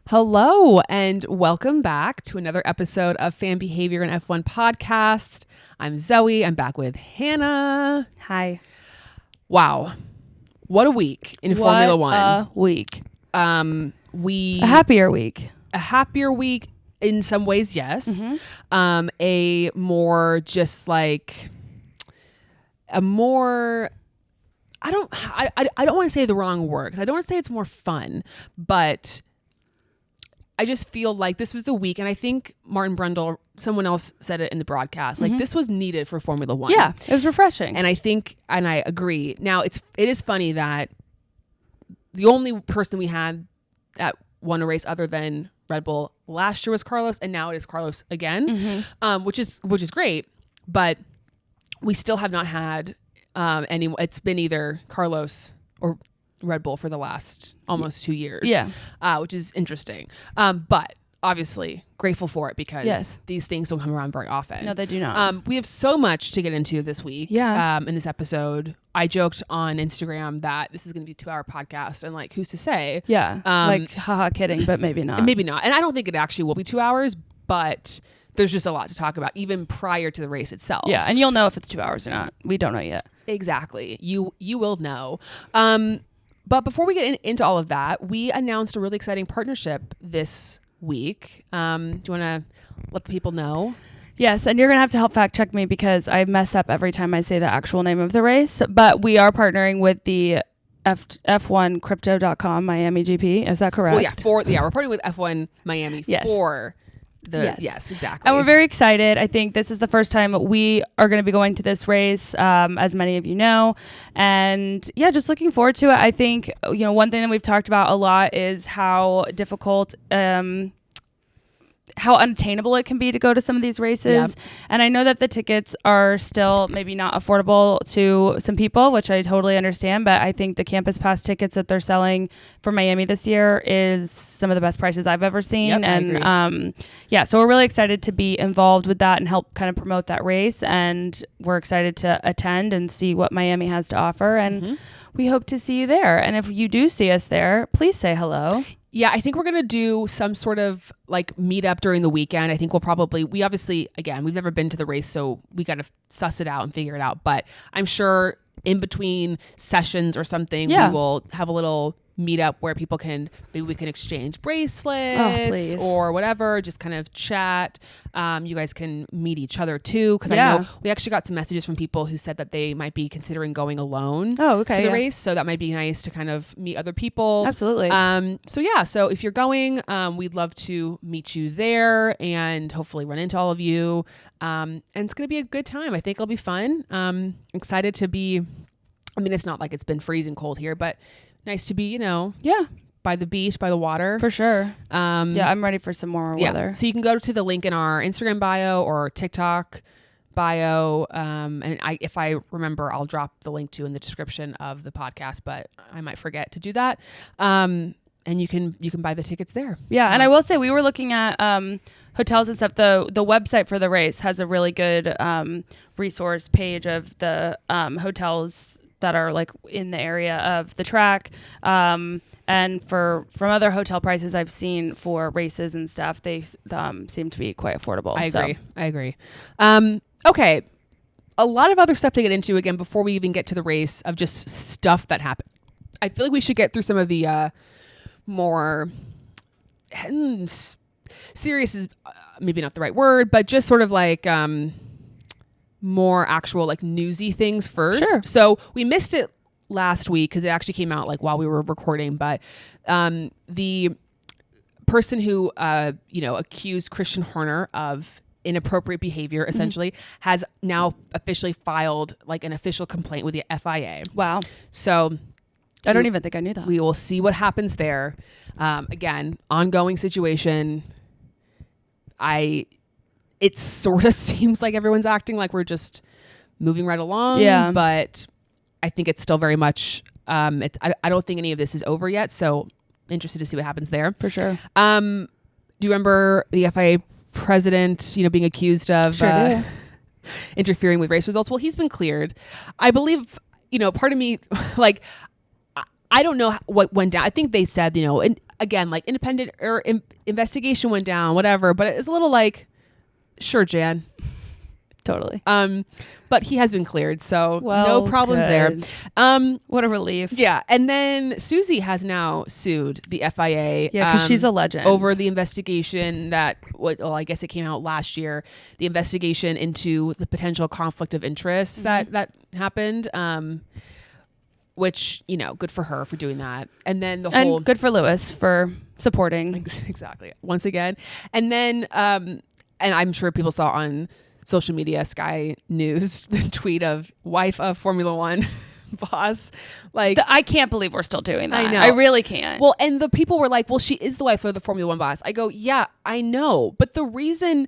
Hello and welcome back to another episode of Fan Behavior and F1 Podcast. I'm Zoe. I'm back with Hannah. Hi. Wow. What a week in Formula One. A week. A happier week. A happier week in some ways, yes. Mm-hmm. A more just like a more I don't want to say the wrong word, 'cause I don't want to say it's more fun, but I just feel like this was a week, and I think Martin Brundle, someone else said it in the broadcast, like this was needed for Formula One. Yeah, it was refreshing. And I agree. Now it is funny that the only person we had that won a race other than Red Bull last year was Carlos, and now it is Carlos again, which is great, but we still have not had any. It's been either Carlos or Red Bull for the last almost 2 years. Yeah. Which is interesting. But obviously grateful for it because these things don't come around very often. No, they do not. We have so much to get into this week. Yeah. In this episode, I joked on Instagram that this is going to be a 2-hour podcast, and like, who's to say? Yeah. Like, haha, kidding, but maybe not. Maybe not. And I don't think it actually will be 2 hours, but there's just a lot to talk about, even prior to the race itself. Yeah. And you'll know if it's 2 hours or not. We don't know yet. Exactly. You will know. But before we get into all of that, we announced a really exciting partnership this week. Do you want to let the people know? Yes, and you're going to have to help fact check me because I mess up every time I say the actual name of the race. But we are partnering with the F1Crypto.com Miami GP. Is that correct? Well, we're partnering with F1 Miami for the yes, exactly. And we're very excited. I think this is the first time we are going to be going to this race, as many of you know. And yeah, just looking forward to it. I think, one thing that we've talked about a lot is how difficult, how unattainable it can be to go to some of these races. Yep. And I know that the tickets are still maybe not affordable to some people, which I totally understand. But I think the campus pass tickets that they're selling for Miami this year is some of the best prices I've ever seen. Yep, and I agree. So we're really excited to be involved with that and help kind of promote that race. And we're excited to attend and see what Miami has to offer. And we hope to see you there. And if you do see us there, please say hello. Yeah, I think we're going to do some sort of like meetup during the weekend. I think we obviously, again, we've never been to the race, so we got to suss it out and figure it out. But I'm sure in between sessions or something, we will have a little meetup where maybe we can exchange bracelets or whatever, just kind of chat. You guys can meet each other too, because I know we actually got some messages from people who said that they might be considering going alone to the race, so that might be nice to kind of meet other people. Absolutely. So if you're going, we'd love to meet you there and hopefully run into all of you, and it's going to be a good time. I think it'll be fun. Excited to be, it's not like it's been freezing cold here, but nice to be, by the beach, by the water. For sure. I'm ready for some more weather. So you can go to the link in our Instagram bio or TikTok bio. And if I remember, I'll drop the link to in the description of the podcast, but I might forget to do that. And you can buy the tickets there. Yeah. And I will say we were looking at hotels and stuff. The website for the race has a really good resource page of the hotels that are like in the area of the track. And from other hotel prices I've seen for races and stuff, they seem to be quite affordable. I agree. Okay. A lot of other stuff to get into again before we even get to the race of just stuff that happened. I feel like we should get through some of the more serious is maybe not the right word, but just sort of like more actual like newsy things first. Sure. So we missed it last week because it actually came out like while we were recording, but the person who accused Christian Horner of inappropriate behavior essentially has now officially filed like an official complaint with the FIA. Wow. So I don't even think I knew that. We will see what happens there. Again, ongoing situation. It sort of seems like everyone's acting like we're just moving right along. Yeah. But I think it's still very much, I don't think any of this is over yet. So interested to see what happens there. For sure. Do you remember the FIA president, being accused of interfering with race results? Well, he's been cleared. I believe, part of me, like, I don't know what went down. I think they said, again, like independent or investigation went down, whatever. But it's a little like, sure, Jan. Totally. But he has been cleared, so Well, no problems good. there. What a relief. Yeah, and then Susie has now sued the FIA. Yeah, because she's a legend. Over the investigation I guess it came out last year. The investigation into the potential conflict of interest that happened. Which, good for her for doing that. And then and good for Lewis for supporting. Exactly. Once again. And then, and I'm sure people saw on social media, Sky News, the tweet of wife of Formula One boss. Like, I can't believe we're still doing that. I know. I really can't. Well, and the people were like, well, she is the wife of the Formula One boss. I go, yeah, I know. But the reason,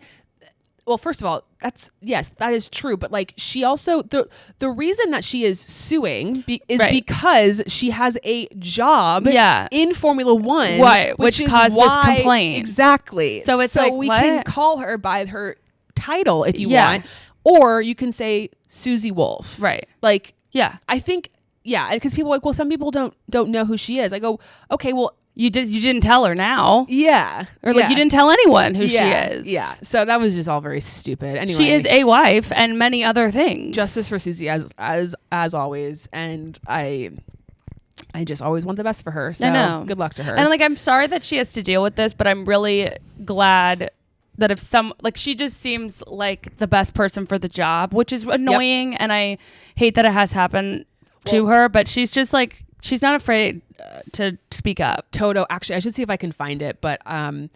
well, first of all, that is true. But like, she also, the reason that she is suing is because she has a job in Formula One. Right, which caused this complaint. Exactly. So it's like, we what? can call her by her title if you want, or you can say Susie Wolf. Right. Like, yeah, I think, because people are like, well, some people don't know who she is. I go, okay, well, you didn't tell her now. Yeah. Or like you didn't tell anyone who she is. Yeah. So that was just all very stupid. Anyway, she is a wife and many other things. Justice for Susie as always, and I just always want the best for her. So I know. Good luck to her. And like, I'm sorry that she has to deal with this, but I'm really glad that if she just seems like the best person for the job, which is annoying. And I hate that it has happened to her, but she's just like, she's not afraid to speak up. Toto, actually, I should see if I can find it, but I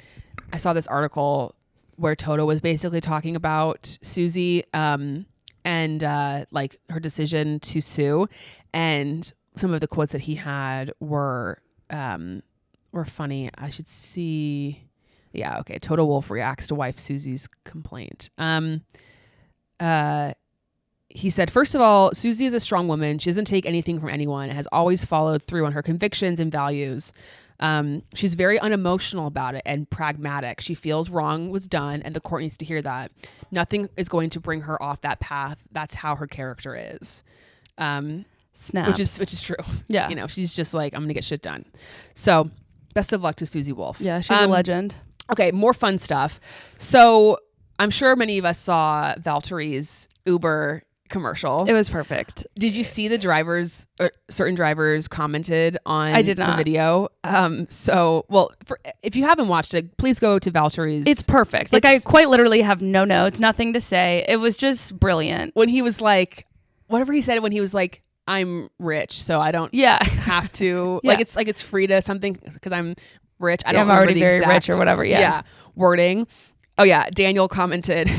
saw this article where Toto was basically talking about Susie and like her decision to sue, and some of the quotes that he had were funny. I should see. Yeah, okay. Toto Wolff reacts to wife Susie's complaint. He said, first of all, Susie is a strong woman. She doesn't take anything from anyone, has always followed through on her convictions and values. She's very unemotional about it and pragmatic. She feels wrong was done, and the court needs to hear that. Nothing is going to bring her off that path. That's how her character is. Snaps. Which is true. Yeah. She's just like, I'm going to get shit done. So best of luck to Susie Wolff. Yeah, she's a legend. Okay, more fun stuff. So I'm sure many of us saw Valtteri's Uber commercial. It was perfect. Did you see the drivers, or certain drivers commented on I did not. the video? If you haven't watched it, please go to Valtteri's. It's perfect. Like, I quite literally have no notes, nothing to say. It was just brilliant. When he was like, whatever he said, when he was like, I'm rich, so I don't have to, like, it's free to something because I'm rich. I'm already very rich or whatever. Yeah. Wording. Oh yeah. Daniel commented,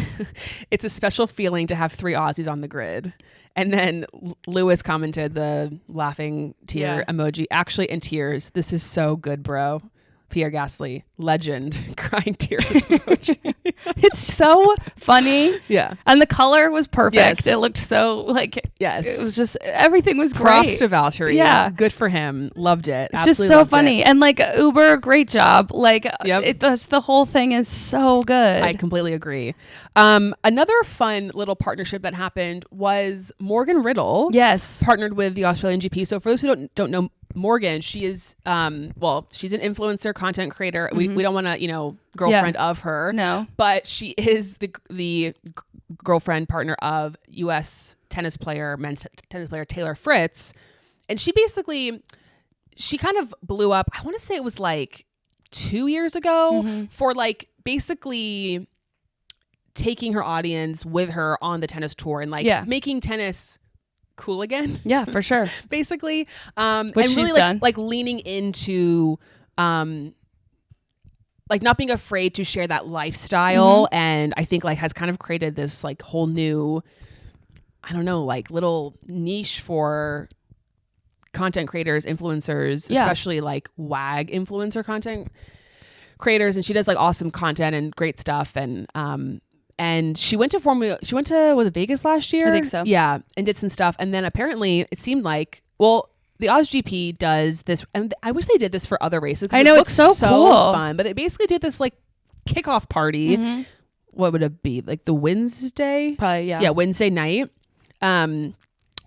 it's a special feeling to have 3 Aussies on the grid. And then Lewis commented the laughing tear emoji, actually in tears. This is so good, bro. Pierre Gasly, legend, crying tears emoji. It's so funny. Yeah. And the color was perfect. Yes. It looked so like, yes. It was just, everything was Props great. to Valtteri. Yeah. Good for him. Loved it. It's just so funny. And like Uber, great job. Like the whole thing is so good. I completely agree. Another fun little partnership that happened was Morgan Riddle. Yes. Partnered with the Australian GP. So for those who don't know Morgan, she is, she's an influencer, content creator. We don't want to, girlfriend of her. No. But she is the girlfriend partner of U.S. men's tennis player Taylor Fritz. And she kind of blew up. I want to say it was like 2 years ago for like basically taking her audience with her on the tennis tour and like making tennis cool again. Yeah, for sure. Basically. Which and she's really done. like leaning into like not being afraid to share that lifestyle. And I think like has kind of created this like whole new, I don't know, like little niche for content creators, influencers, especially like WAG influencer content creators. And she does like awesome content and great stuff. And she went to was it Vegas last year? I think so. Yeah. And did some stuff. And then apparently it seemed like, well, the Oz GP does this, and I wish they did this for other races. I know, it's so cool. Fun, but they basically did this like kickoff party. What would it be? Like the Wednesday? Probably, yeah. Yeah, Wednesday night.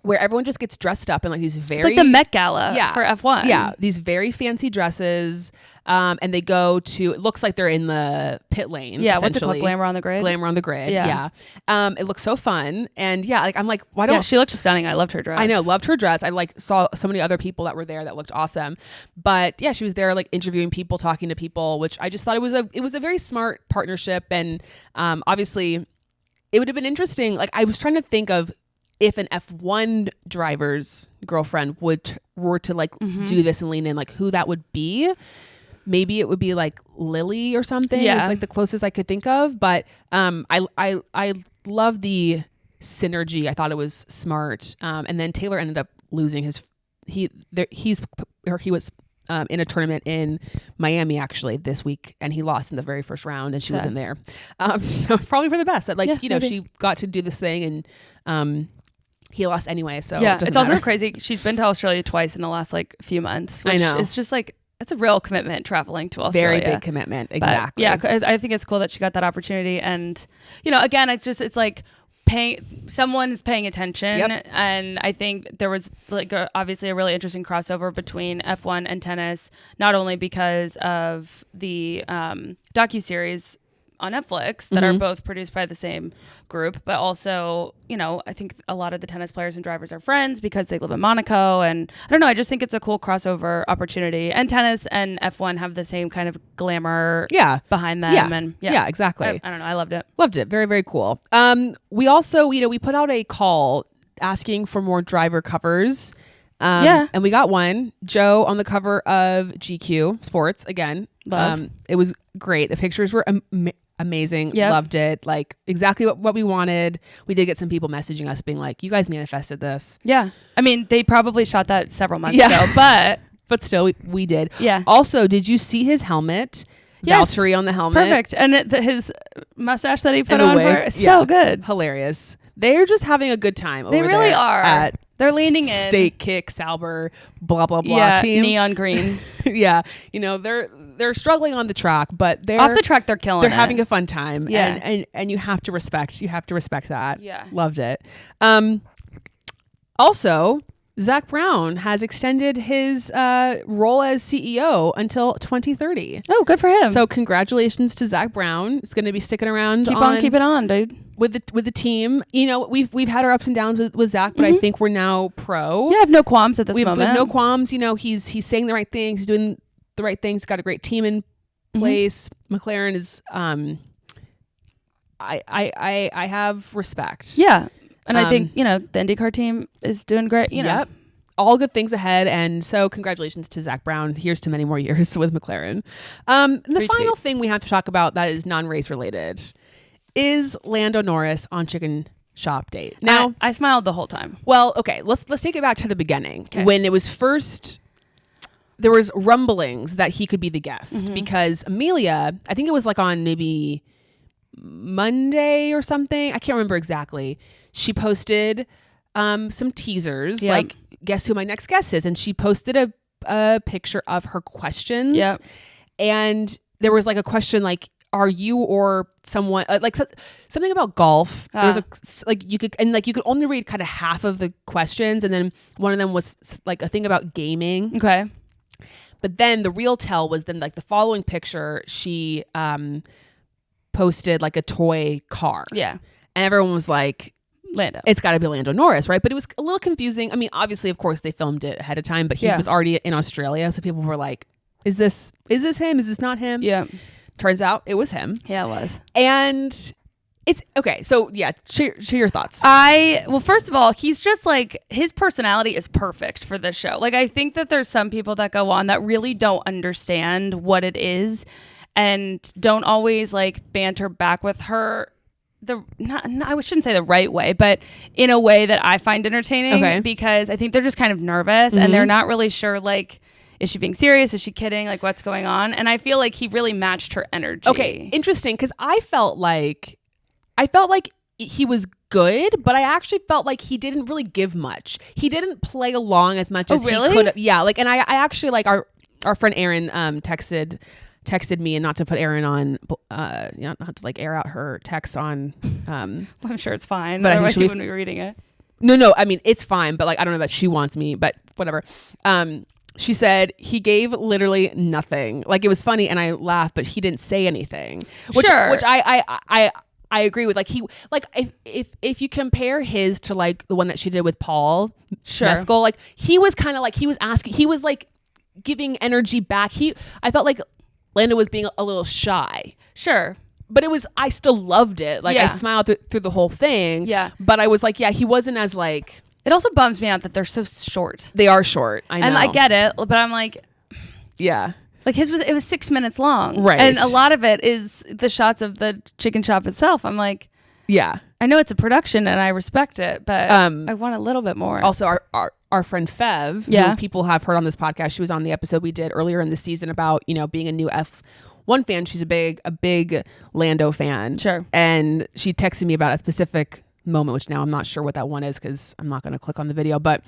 where everyone just gets dressed up in like these very... It's like the Met Gala for F1. Yeah, these very fancy dresses. And they go to... It looks like they're in the pit lane, yeah, what's it called? Glamour on the Grid? Glamour on the Grid, yeah. It looks so fun. And yeah, like I'm like, why don't... Yeah, she looked stunning. I loved her dress. I know, loved her dress. I like saw so many other people that were there that looked awesome. But yeah, she was there like interviewing people, talking to people, which I just thought it was a very smart partnership. And obviously it would have been interesting. Like I was trying to think of if an F1 driver's girlfriend were to like do this and lean in, like who that would be. Maybe it would be like Lily or something. Yeah, is like the closest I could think of. But I love the synergy. I thought it was smart. And then Taylor ended up losing he was in a tournament in Miami actually this week, and he lost in the very first round, and she wasn't there. So probably for the best. That maybe. She got to do this thing, and he lost anyway. So yeah, it's also crazy. She's been to Australia twice in the last like few months. Which I know. It's just like it's a real commitment traveling to Australia. Very big commitment. Exactly. But, yeah, I think it's cool that she got that opportunity, and again, it's like. Someone's paying attention. Yep. And I think there was like obviously a really interesting crossover between F1 and tennis, not only because of the docuseries on Netflix that are both produced by the same group, but also, I think a lot of the tennis players and drivers are friends because they live in Monaco. And I don't know, I just think it's a cool crossover opportunity. And tennis and F1 have the same kind of glamour behind them. Yeah. And yeah, exactly. I don't know. I loved it. Loved it. Very, very cool. We also, we put out a call asking for more driver covers. And we got one. Joe on the cover of GQ Sports again. Love. It was great. The pictures were amazing. Yep. Loved it. Like exactly what we wanted. We did get some people messaging us being like, you guys manifested this. Yeah. I mean, they probably shot that several months ago, but still we did. Yeah. Also, did you see his helmet? Yes. Valtteri on the helmet. Perfect. And his mustache that he put on so good. Hilarious. They're just having a good time over there. They really are. They're leaning in. Steak kick, Sauber, blah, blah, blah team. Neon green. Yeah. They're struggling on the track, but they're off the track. They're killing it. They're having a fun time. Yeah. And you have to respect that. Yeah. Loved it. Also, Zach Brown has extended his role as CEO until 2030. Oh, good for him. So congratulations to Zach Brown. He's going to be sticking around. Keep it on, dude. With the team. We've had our ups and downs with Zach, but I think we're now pro. Yeah, I have no qualms at this moment. We have no qualms. He's saying the right things, he's doing the right things, got a great team in place. McLaren is I have respect. Yeah. And I think, the IndyCar team is doing great. Yep. All good things ahead. And so congratulations to Zach Brown. Here's to many more years with McLaren. The final thing we have to talk about that is non-race related is Lando Norris on Chicken Shop Date. Now, I smiled the whole time. Well, okay, let's take it back to the beginning. Okay. When it was first, there was rumblings that he could be the guest because Amelia, I think it was like on maybe Monday or something. I can't remember exactly. She posted some teasers, like guess who my next guest is, and she posted a picture of her questions. Yep. And there was like a question like, are you or someone like something about golf? There was you could only read kind of half of the questions, and then one of them was like a thing about gaming. Okay. But then the real tell was then like the following picture, she posted like a toy car. Yeah. And everyone was like, Lando. It's got to be Lando Norris, right? But it was a little confusing. I mean, obviously, of course, they filmed it ahead of time, but he was already in Australia, so people were like, "Is this him? Is this not him?" Yeah. Turns out it was him. Yeah, it was. And it's okay. So yeah, share your thoughts. Well, first of all, he's just like, his personality is perfect for this show. Like, I think that there's some people that go on that really don't understand what it is and don't always like banter back with her. I shouldn't say the right way, but in a way that I find entertaining, because I think they're just kind of nervous and they're not really sure, like, is she being serious? Is she kidding? Like, what's going on? And I feel like he really matched her energy. Okay, interesting, because I felt like he was good, but I actually felt like he didn't really give much. He didn't play along as much as he could have. Yeah, like, and I actually, like, our friend Erin texted me, and not to put Erin on, not to like air out her text on. I'm sure it's fine, but otherwise she wouldn't be reading it. No, I mean, it's fine, but like, I don't know that she wants me, but whatever. She said he gave literally nothing. Like, it was funny and I laughed, but he didn't say anything. Which I agree with. Like, he, like, if you compare his to like the one that she did with Paul Mescal, like, he was kind of like, he was like giving energy back. I felt like Lando was being a little shy. Sure. But I still loved it. Like, I smiled through the whole thing. Yeah. But I was like, he wasn't as like. It also bums me out that they're so short. They are short. I know. And I get it, but I'm like. Yeah. Like it was 6 minutes long. Right. And a lot of it is the shots of the chicken shop itself. I'm like. Yeah. I know it's a production and I respect it, but I want a little bit more. Also, our friend Fev, who people have heard on this podcast, she was on the episode we did earlier in the season about, being a new F1 fan. She's a big Lando fan. Sure. And she texted me about a specific moment, which now I'm not sure what that one is because I'm not going to click on the video, but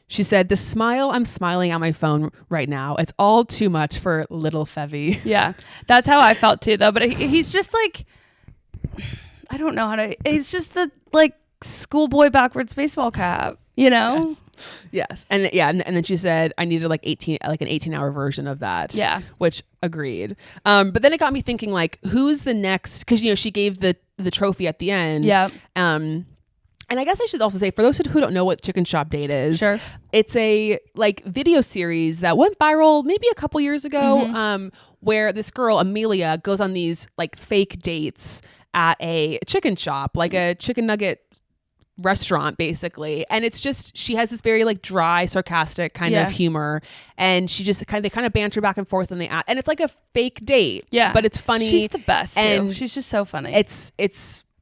she said, the smile I'm smiling on my phone right now, it's all too much for little Fevy. Yeah. That's how I felt too, though. But he's just like, I don't know how to, he's just the like schoolboy backwards baseball cap, Yes. And and then she said I needed like an 18-hour version of that. Yeah. Which agreed. But then it got me thinking, like, who's the next, because she gave the trophy at the end. Yeah. And I guess I should also say, for those who don't know what Chicken Shop Date is, sure, it's a like video series that went viral maybe a couple years ago, where this girl Amelia goes on these like fake dates at a chicken shop, like a chicken nugget restaurant, basically. And it's just, she has this very like dry, sarcastic kind of humor, and she just they kind of banter back and forth, and and it's like a fake date. Yeah, but it's funny. She's the best, and too. She's just so funny. It's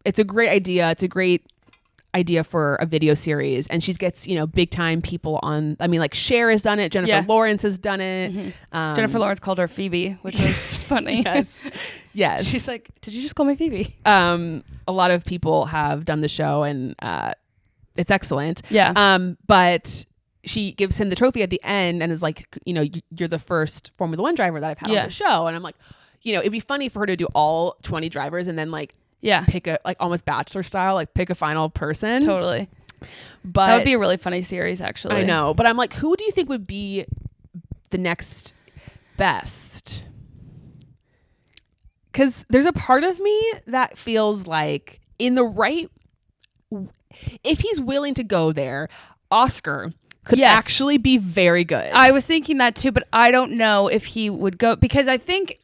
a great idea. It's a great idea for a video series, and she gets big time people on. I mean, like Cher has done it, Jennifer Lawrence has done it. Jennifer Lawrence called her Phoebe, which was funny. Yes. She's like, did you just call me Phoebe? A lot of people have done the show, and it's excellent. But she gives him the trophy at the end and is like, you're the first Formula One driver that I've had on the show. And I'm like, it'd be funny for her to do all 20 drivers and then like pick a, like, almost Bachelor style, like pick a final person. Totally. But that would be a really funny series, actually. I know, but I'm like, who do you think would be the next best? Because there's a part of me that feels like if he's willing to go there, Oscar could actually be very good. I was thinking that too, but I don't know if he would go, because I think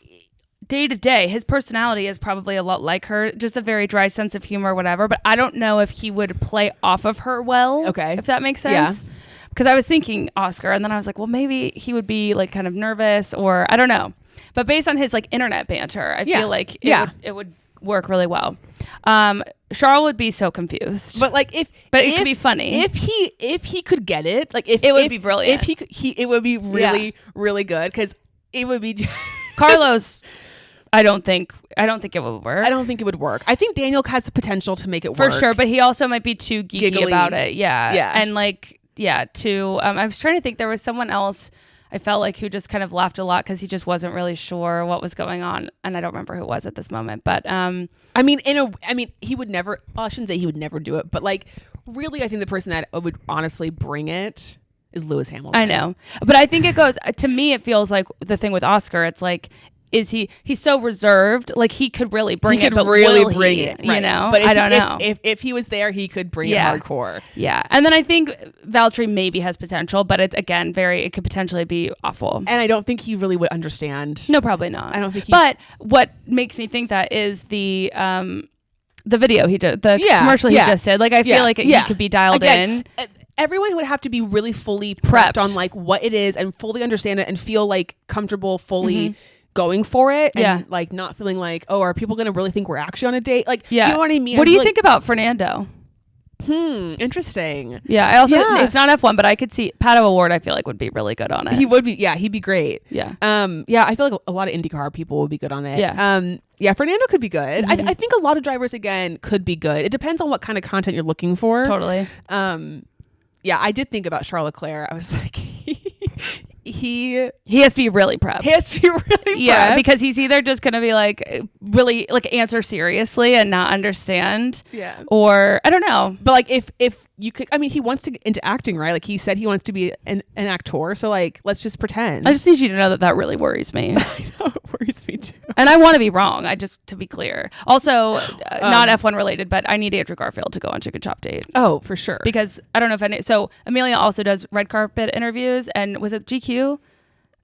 day to day, his personality is probably a lot like her, just a very dry sense of humor, whatever. But I don't know if he would play off of her well. Okay. If that makes sense. Yeah. Because I was thinking Oscar, and then I was like, well, maybe he would be like kind of nervous, or I don't know. But based on his like internet banter, I feel like it would work really well. Charles would be so confused, but like it could be funny if he could get it. Like it would be brilliant. If he could, it would be really really good, because it would be Carlos. I don't think it would work. I don't think it would work. I think Daniel has the potential to make it for work. sure, but he also might be too geeky Giggly about it. Yeah. And like, too. I was trying to think, there was someone else I felt like who just kind of laughed a lot because he just wasn't really sure what was going on, and I don't remember who it was at this moment. But I mean, he would never. Well, I shouldn't say he would never do it, but like, really, I think the person that would honestly bring it is Lewis Hamilton. I know, but I think it goes to me. It feels like the thing with Oscar. It's like, he's so reserved, like he could really bring it, but really bring it, right. But I don't know. If he was there, he could bring it hardcore. Yeah. And then I think Valtteri maybe has potential, but it's again it could potentially be awful. And I don't think he really would understand. No, probably not. I don't think but what makes me think that is the video he did, the commercial he just did. Like, I feel like he could be dialed in. Everyone would have to be really fully prepped on like what it is, and fully understand it, and feel like comfortable fully going for it, and like not feeling like, oh, are people gonna really think we're actually on a date? Like, you know what I mean? What do you think about Fernando? Interesting. Yeah, I also it's not F1, but I could see Pato O'Ward. I feel like would be really good on it. He would be. Yeah, he'd be great. Yeah. I feel like a lot of IndyCar people would be good on it. Yeah. Fernando could be good. I think a lot of drivers again could be good. It depends on what kind of content you're looking for. Totally. I did think about Charles Leclerc. I was like, he has to be really prepped. prepped. Because he's either just gonna be like really like answer seriously and not understand, or I don't know. But like if you could, I mean, he wants to get into acting, right? Like he said he wants to be an actor, so like let's just pretend. I just need you to know that really worries me. I know, it worries me too. And I want to be wrong. I just, to be clear, also not F1 related, but I need Andrew Garfield to go on Chicken Shop Date. Oh, for sure. Because I don't know if so Amelia also does red carpet interviews, and was it GQ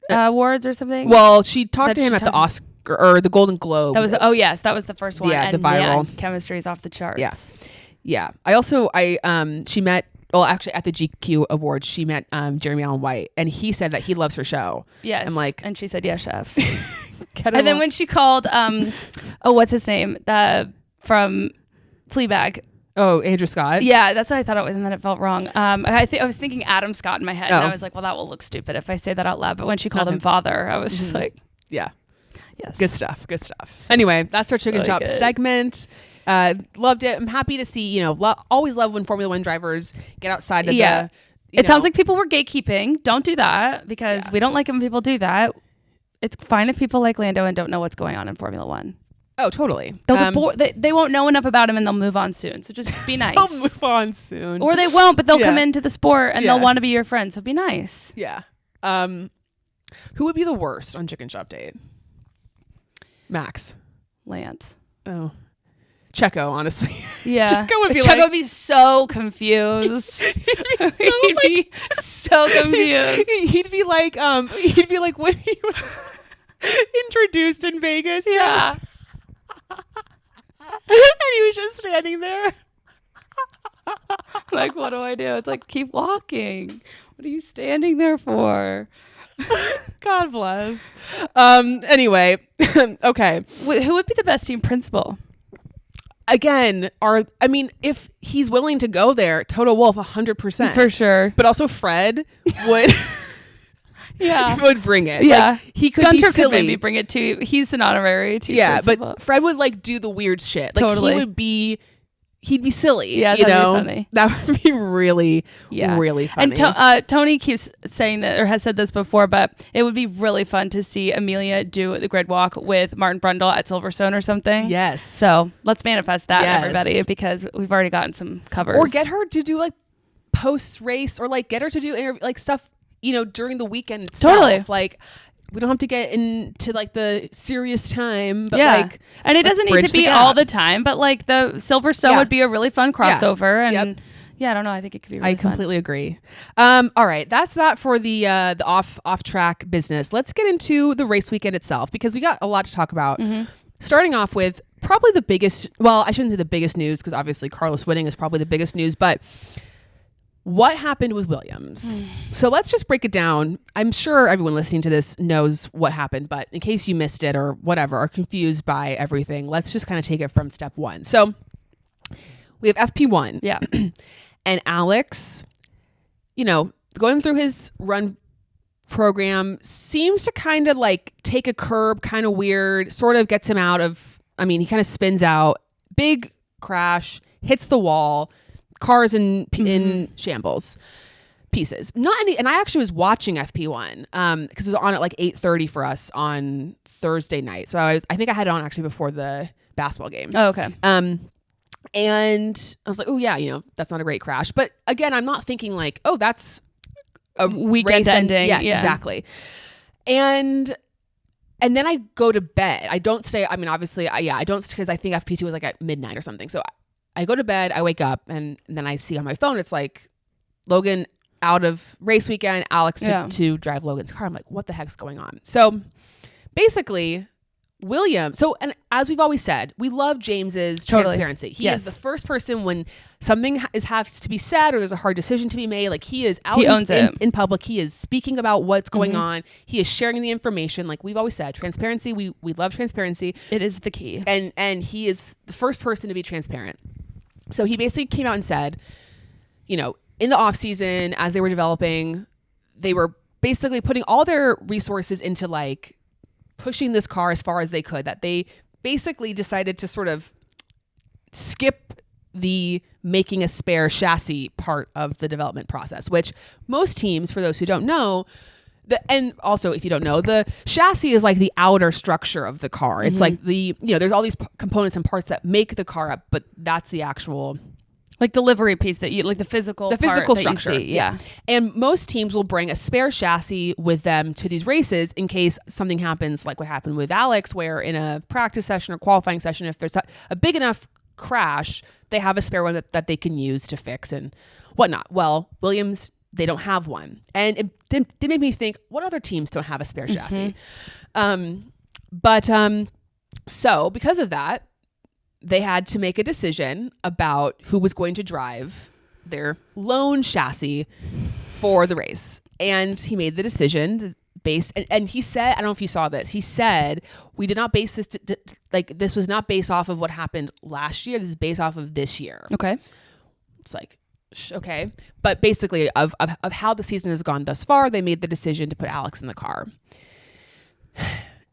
awards or something? Well, she talked to him at the Oscar or the Golden Globe. That was that was the first one. Yeah, and the viral. Chemistry's off the charts. Yeah. She met. Well, actually, at the GQ Awards, she met Jeremy Allen White, and he said that he loves her show. Yes. I'm like, and she said, "Yes, chef." And then when she called, what's his name? From Fleabag. Oh, Andrew Scott. Yeah, that's what I thought it was, and then it felt wrong. I was thinking Adam Scott in my head, and I was like, well, that will look stupid if I say that out loud. But when she called him father, I was just like, yeah, yes, good stuff. Anyway, that's our Chicken Shop segment. Loved it. I'm happy to see. Always love when Formula One drivers get outside of the. It sounds like people were gatekeeping. Don't do that, because we don't like it when people do that. It's fine if people like Lando and don't know what's going on in Formula One. Oh, totally. They'll be bored. They won't know enough about him, and they'll move on soon. So just be nice. They'll move on soon. Or they won't, but they'll come into the sport and they'll want to be your friend. So be nice. Yeah. Who would be the worst on Chicken Shop Date? Max. Lance. Oh. Checo, honestly. Yeah. Checo would be so confused. He'd be so confused. He'd be like when he was introduced in Vegas. Yeah. And he was just standing there. Like, what do I do? It's like, keep walking. What are you standing there for? God bless. Anyway, okay. Who would be the best team principal? Again, if he's willing to go there, Toto Wolff 100%. For sure. But also Fred would would bring it. Yeah. Like, he could Gunter be silly. Could maybe bring it too. He's an honorary team principal. But Fred would like do the weird shit. Like totally. He'd be silly. Yeah, that'd be funny. That would be really, really funny. And Tony keeps saying that, or has said this before, but it would be really fun to see Amelia do the grid walk with Martin Brundle at Silverstone or something. Yes. So let's manifest that, everybody, because we've already gotten some covers. Or get her to do like post race, or like get her to do like stuff, during the weekend itself. Totally. Like, we don't have to get into like the serious time, but like, and it doesn't need to be all the time, but like the Silverstone would be a really fun crossover. And I don't know. I think it could be really fun. I completely agree. All right. That's that for the off track business. Let's get into the race weekend itself, because we got a lot to talk about. Starting off with probably the biggest, well, I shouldn't say the biggest news, because obviously Carlos winning is probably the biggest news, but what happened with Williams? So let's just break it down. I'm sure everyone listening to this knows what happened, but in case you missed it or whatever, are confused by everything, let's just kind of take it from step one. So we have FP1. Yeah. And Alex, going through his run program, seems to kind of like take a curb, kind of weird, sort of gets him out of, he kind of spins out, big crash, hits the wall, cars in shambles, pieces. And I actually was watching FP1 because it was on at like 8:30 for us on Thursday night. So I think I had it on actually before the basketball game. Oh, okay. And I was like, oh yeah, that's not a great crash. But again, I'm not thinking like, oh, that's a weekend ending. Yes, exactly. And then I go to bed. I don't stay. Obviously, I don't, because I think FP2 was like at midnight or something. So I go to bed, I wake up, and then I see on my phone, it's like Logan out of race weekend, Alex to drive Logan's car. I'm like, what the heck's going on? So basically, William. So, and as we've always said, we love James's transparency. He is the first person when something has to be said or there's a hard decision to be made. Like, he is out in public. He is speaking about what's going on. He is sharing the information. Like we've always said, transparency. We love transparency. It is the key. And he is the first person to be transparent. So he basically came out and said, in the off season, as they were developing, they were basically putting all their resources into like pushing this car as far as they could, that they basically decided to sort of skip the making a spare chassis part of the development process, which most teams, for those who don't know, And also, if you don't know, the chassis is like the outer structure of the car. It's like there's all these components and parts that make the car up, but that's the actual, like the livery piece that you like, the physical structure. You see. Yeah. And most teams will bring a spare chassis with them to these races in case something happens, like what happened with Alex, where in a practice session or qualifying session, if there's a big enough crash, they have a spare one that they can use to fix and whatnot. Well, Williams, they don't have one. And it did make me think, what other teams don't have a spare chassis? So because of that, they had to make a decision about who was going to drive their lone chassis for the race. And he made the decision based, and he said, I don't know if you saw this, he said, we did not base this, this was not based off of what happened last year. This is based off of this year. Okay. It's like, okay. But basically of how the season has gone thus far, they made the decision to put Alex in the car.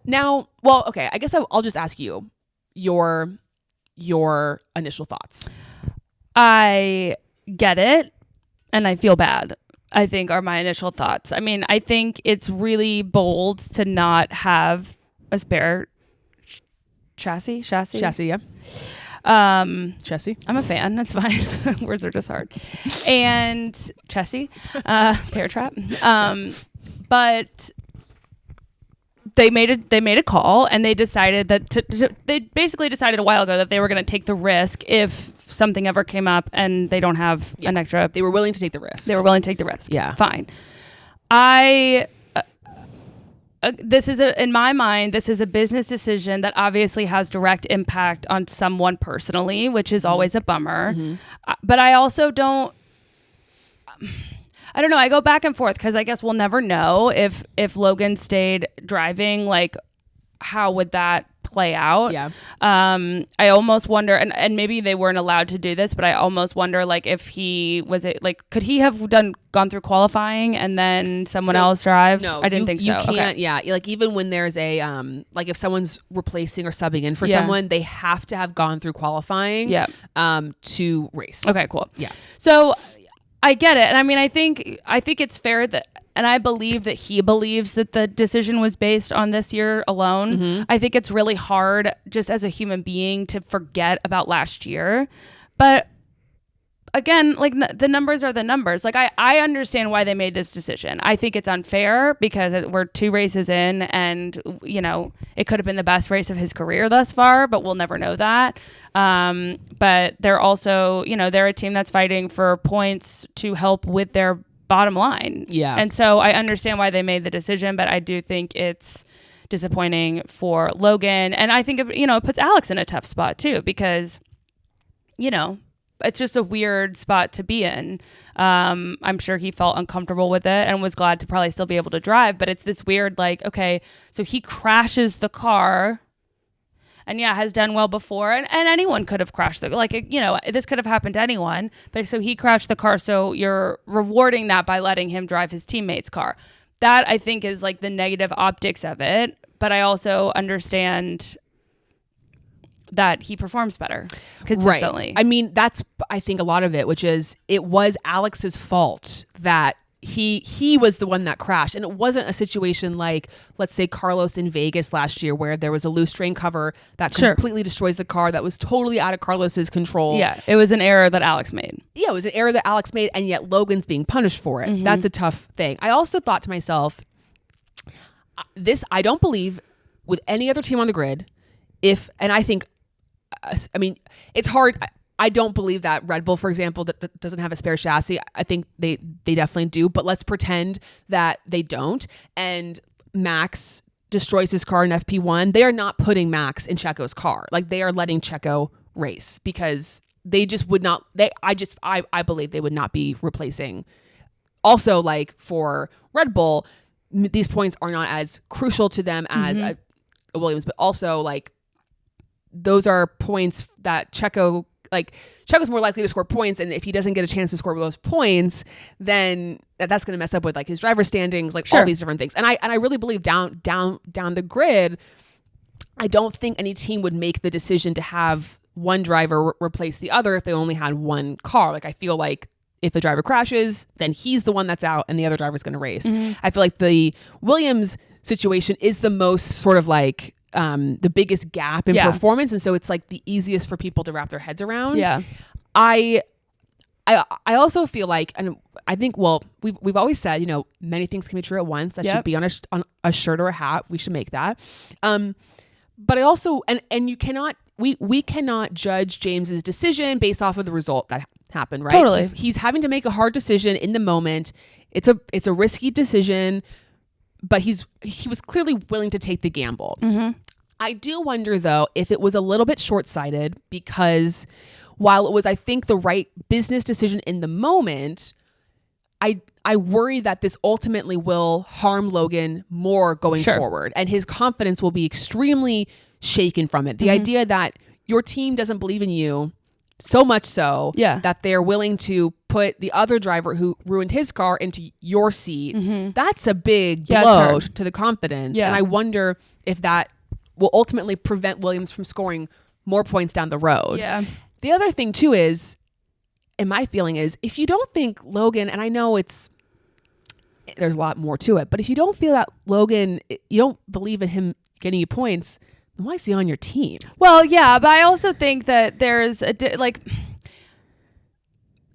Now, well, okay, I guess I'll just ask you your initial thoughts. I get it, and I feel bad, I think, are my initial thoughts. I mean, I think it's really bold to not have a spare chassis. Yeah. Chassis. I'm a fan. That's fine. Words are just hard. And chassis, Pear Trap. But they made a call, and they decided that they basically decided a while ago that they were going to take the risk if something ever came up and they don't have an extra. They were willing to take the risk. Yeah. Fine. This is in my mind, this is a business decision that obviously has direct impact on someone personally, which is always a bummer. But I also don't know. I go back and forth because I guess we'll never know if Logan stayed driving, like how would that play out? Yeah. I almost wonder, and maybe they weren't allowed to do this, but I almost wonder, like, if could he have gone through qualifying and then someone else drive? No, I didn't think so. You can't. Okay. Yeah. Like even when there's a like if someone's replacing or subbing in for someone, they have to have gone through qualifying. Yeah. To race. Okay. Cool. Yeah. So I get it, and I mean, I think it's fair that. And I believe that he believes that the decision was based on this year alone. I think it's really hard just as a human being to forget about last year. But again, like the numbers are the numbers. Like I understand why they made this decision. I think it's unfair because we're 2 races in and, it could have been the best race of his career thus far, but we'll never know that. But they're also, they're a team that's fighting for points to help with their bottom line. Yeah. And so I understand why they made the decision, but I do think it's disappointing for Logan. And I think, it puts Alex in a tough spot too, because, it's just a weird spot to be in. I'm sure he felt uncomfortable with it and was glad to probably still be able to drive, but it's this weird, like, okay, so he crashes the car and has done well before. And anyone could have crashed this could have happened to anyone. But so he crashed the car. So you're rewarding that by letting him drive his teammate's car. That I think is like the negative optics of it. But I also understand that he performs better consistently. Right. I mean, that's, I think, a lot of it, which is it was Alex's fault that he was the one that crashed. And it wasn't a situation like, let's say, Carlos in Vegas last year, where there was a loose drain cover that completely destroys the car that was totally out of Carlos's control. Yeah, it was an error that Alex made. Yeah, it was an error that Alex made, and yet Logan's being punished for it. That's a tough thing. I also thought to myself, I don't believe with any other team on the grid, and I think, I mean, it's hard. I don't believe that Red Bull, for example, that doesn't have a spare chassis. I think they definitely do, but let's pretend that they don't. And Max destroys his car in FP1. They are not putting Max in Checo's car. Like, they are letting Checo race because they just would not. I believe they would not be replacing. Also, like for Red Bull, these points are not as crucial to them as a Williams, but also like those are points that Checo's more likely to score points, and if he doesn't get a chance to score those points, then that's going to mess up with like his driver standings, like all these different things. And I really believe down the grid, I don't think any team would make the decision to have one driver replace the other if they only had one car. Like, I feel like if a driver crashes, then he's the one that's out and the other driver's going to race. Mm-hmm. I feel like the Williams situation is the most sort of like the biggest gap in performance, and so it's like the easiest for people to wrap their heads around. Yeah. I also feel like, and I think, well, we've always said, you know, many things can be true at once. That should be on a shirt or a hat. We should make that. But I also, and you cannot, we cannot judge James's decision based off of the result that happened, right? Totally. He's having to make a hard decision in the moment. It's a risky decision, but he was clearly willing to take the gamble. Mm-hmm. I do wonder though, if it was a little bit short-sighted, because while it was, I think, the right business decision in the moment, I worry that this ultimately will harm Logan more going forward, and his confidence will be extremely shaken from it. The idea that your team doesn't believe in you so much so that they're willing to put the other driver who ruined his car into your seat, that's a big blow to the confidence. And I wonder if that will ultimately prevent Williams from scoring more points down the road. Yeah. The other thing too is, and my feeling is, if you don't think Logan, and I know there's a lot more to it, but if you don't feel that Logan, you don't believe in him getting you points, then why is he on your team? Well, yeah, but I also think that there's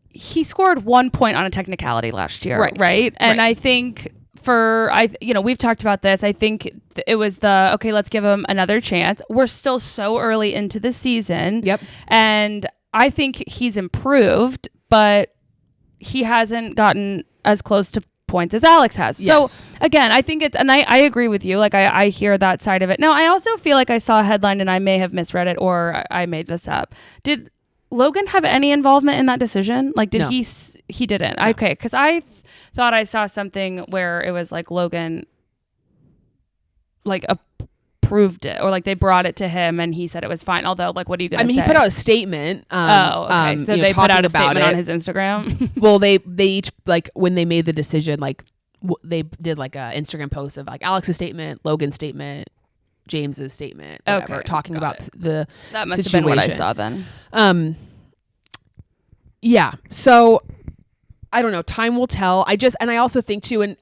he scored 1 point on a technicality last year, right? And I think we've talked about this. I think it was okay, let's give him another chance. We're still so early into the season. Yep. And I think he's improved, but he hasn't gotten as close to points as Alex has. Yes. So again, I think and I agree with you. Like I hear that side of it. Now, I also feel like I saw a headline and I may have misread it, or I made this up. Did Logan have any involvement in that decision? Like, did he didn't? No. Okay. Cause I thought I saw something where it was like Logan like approved it, or like they brought it to him and he said it was fine. Although, like, what are you gonna say? He put out a statement. Okay. So they put out a statement on his Instagram. Well, they each, like, when they made the decision, like they did like a Instagram post of like Alex's statement, Logan's statement, James's statement, whatever, talking about the that must situation. have been what I saw then. Yeah. So I don't know. Time will tell. I also think too, and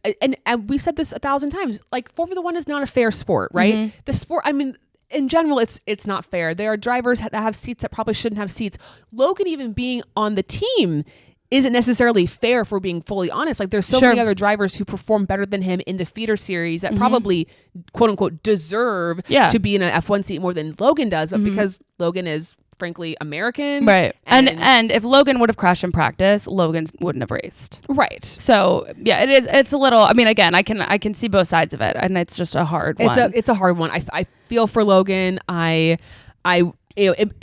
we said this 1,000 times, like, Formula One is not a fair sport, right? Mm-hmm. The sport, I mean, in general, it's not fair. There are drivers that have seats that probably shouldn't have seats. Logan even being on the team isn't necessarily fair, if we're being fully honest. Like, there's so many other drivers who perform better than him in the feeder series that probably, quote unquote, deserve to be in an F1 seat more than Logan does. But because Logan is, frankly, American. Right. And if Logan would have crashed in practice, Logan wouldn't have raced. Right. So yeah, it's a little, I mean, again, I can see both sides of it, and it's just a hard one. It's a hard one. I feel for Logan. It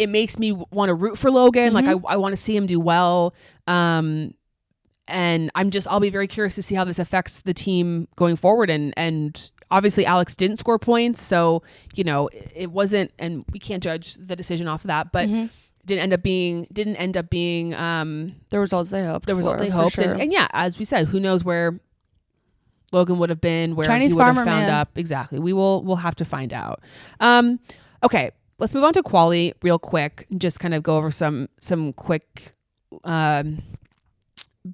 makes me want to root for Logan. Like, I want to see him do well. And I'll be very curious to see how this affects the team going forward. And obviously Alex didn't score points, so, you know, it wasn't, and we can't judge the decision off of that, but didn't end up being the results they hoped. Sure. And yeah, as we said, who knows where Logan would have been, where Chinese he would have farmer found man. up. Exactly. We'll have to find out. Okay, let's move on to quali real quick and just kind of go over some quick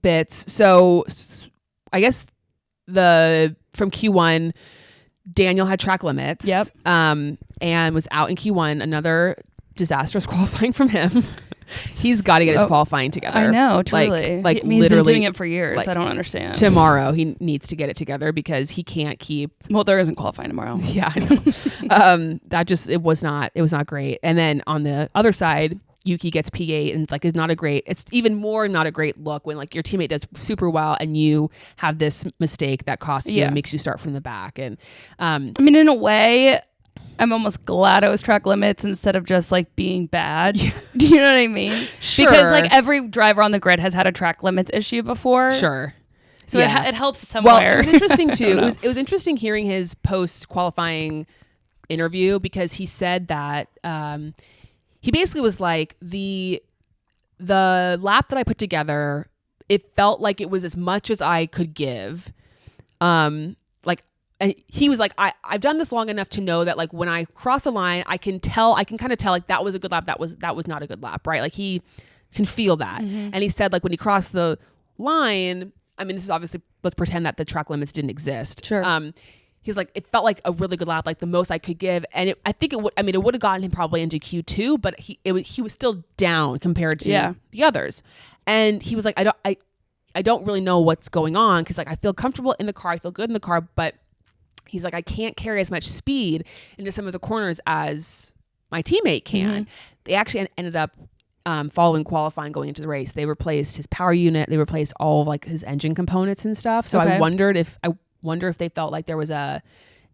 bits. So I guess from Q1, Daniel had track limits. Yep. And was out in Q1. Another disastrous qualifying from him. He's got to get his qualifying together. I know, truly. Like he's literally been doing it for years. like, I don't understand. Tomorrow he needs to get it together because he can't keep. Well, there isn't qualifying tomorrow. Yeah, I know. It was not great. And then on the other side, Yuki gets P8, and it's even more not a great look when, like, your teammate does super well and you have this mistake that costs you and makes you start from the back. And I mean, in a way, I'm almost glad it was track limits instead of just like being bad. Yeah. Do you know what I mean? Sure. Because like every driver on the grid has had a track limits issue before. Sure. So it helps somewhere. Well, it was interesting too. It was interesting hearing his post qualifying interview, because he said that he basically was like, the lap that I put together, it felt like it was as much as I could give. And he was like, I've done this long enough to know that, like, when I cross a line, I can kind of tell, like, that was a good lap, that was not a good lap, right? Like, he can feel that. And he said, like, when he crossed the line, I mean, this is obviously, let's pretend that the track limits didn't exist. Sure. He's like, it felt like a really good lap, like the most I could give. And I think it would, I mean, it would have gotten him probably into Q2, but he was still down compared to the others. And he was like, I don't really know what's going on. Cause like, I feel comfortable in the car. I feel good in the car, but he's like, I can't carry as much speed into some of the corners as my teammate can. They actually ended up following qualifying going into the race. They replaced his power unit. They replaced all of like his engine components and stuff. So I wonder if they felt like there was a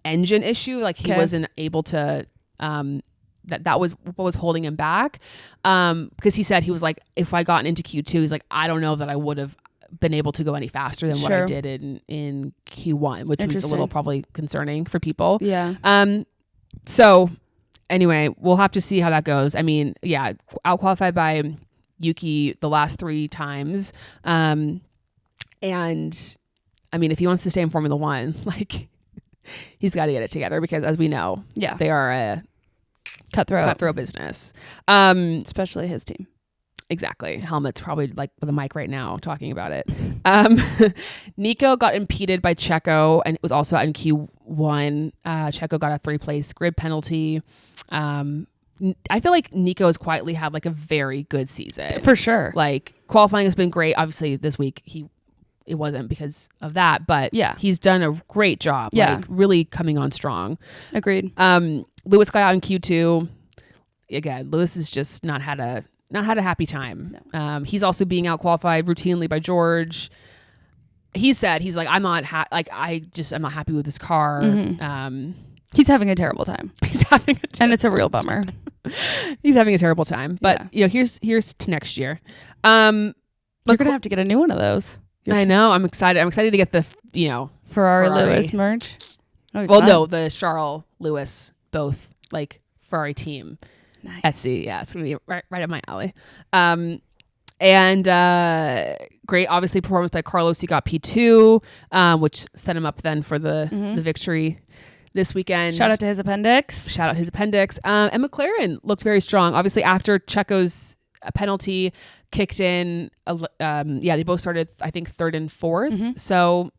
engine issue, like he wasn't able to that was what was holding him back. Because he said he was like, if I gotten into Q2, he's like, I don't know that I would have been able to go any faster than what I did in Q1, which was a little probably concerning for people. So anyway, we'll have to see how that goes. I mean, out qualified by Yuki the last 3 times. And I mean, if he wants to stay in Formula One, like he's got to get it together because as we know, they are a cutthroat business. Especially his team. Exactly. Helmet's probably like with a mic right now talking about it. Nico got impeded by Checo and it was also out in Q1. Checo got a 3-place grid penalty. I feel like Nico has quietly had like a very good season. For sure. Like qualifying has been great. Obviously this week it wasn't because of that, but he's done a great job. Like really coming on strong. Agreed. Lewis got out in Q2. Again, Lewis has just not had a happy time. No. He's also being out qualified routinely by George. He's like, I'm not I'm not happy with this car. He's having a terrible time. And it's a real bummer. He's having a terrible time. But here's to next year. You're gonna have to get a new one of those. I know. I'm excited. I'm excited to get the Ferrari Lewis merch. Well, no, the Charles Lewis, both like Ferrari team. Nice. Etsy, it's gonna be right up my alley. And great, obviously performance by Carlos. He got P2, which set him up then for the victory this weekend. Shout out to his appendix. And McLaren looked very strong. Obviously, after Checo's penalty kicked in, they both started, I think, 3rd and 4th. So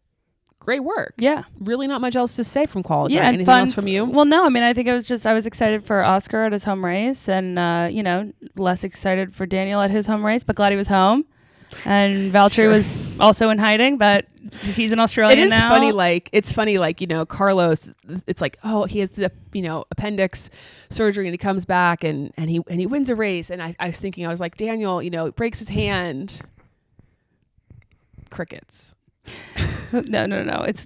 great work. Yeah. Really not much else to say from qualifying. Yeah, anything else from you? Well, no. I mean, I think I was excited for Oscar at his home race and, less excited for Daniel at his home race, but glad he was home. And Valtteri was also in hiding, but he's an Australian now. It's funny, Carlos, it's like, oh, he has the, appendix surgery and he comes back and he wins a race. And I was thinking, I was like, Daniel, breaks his hand. Crickets. No. It's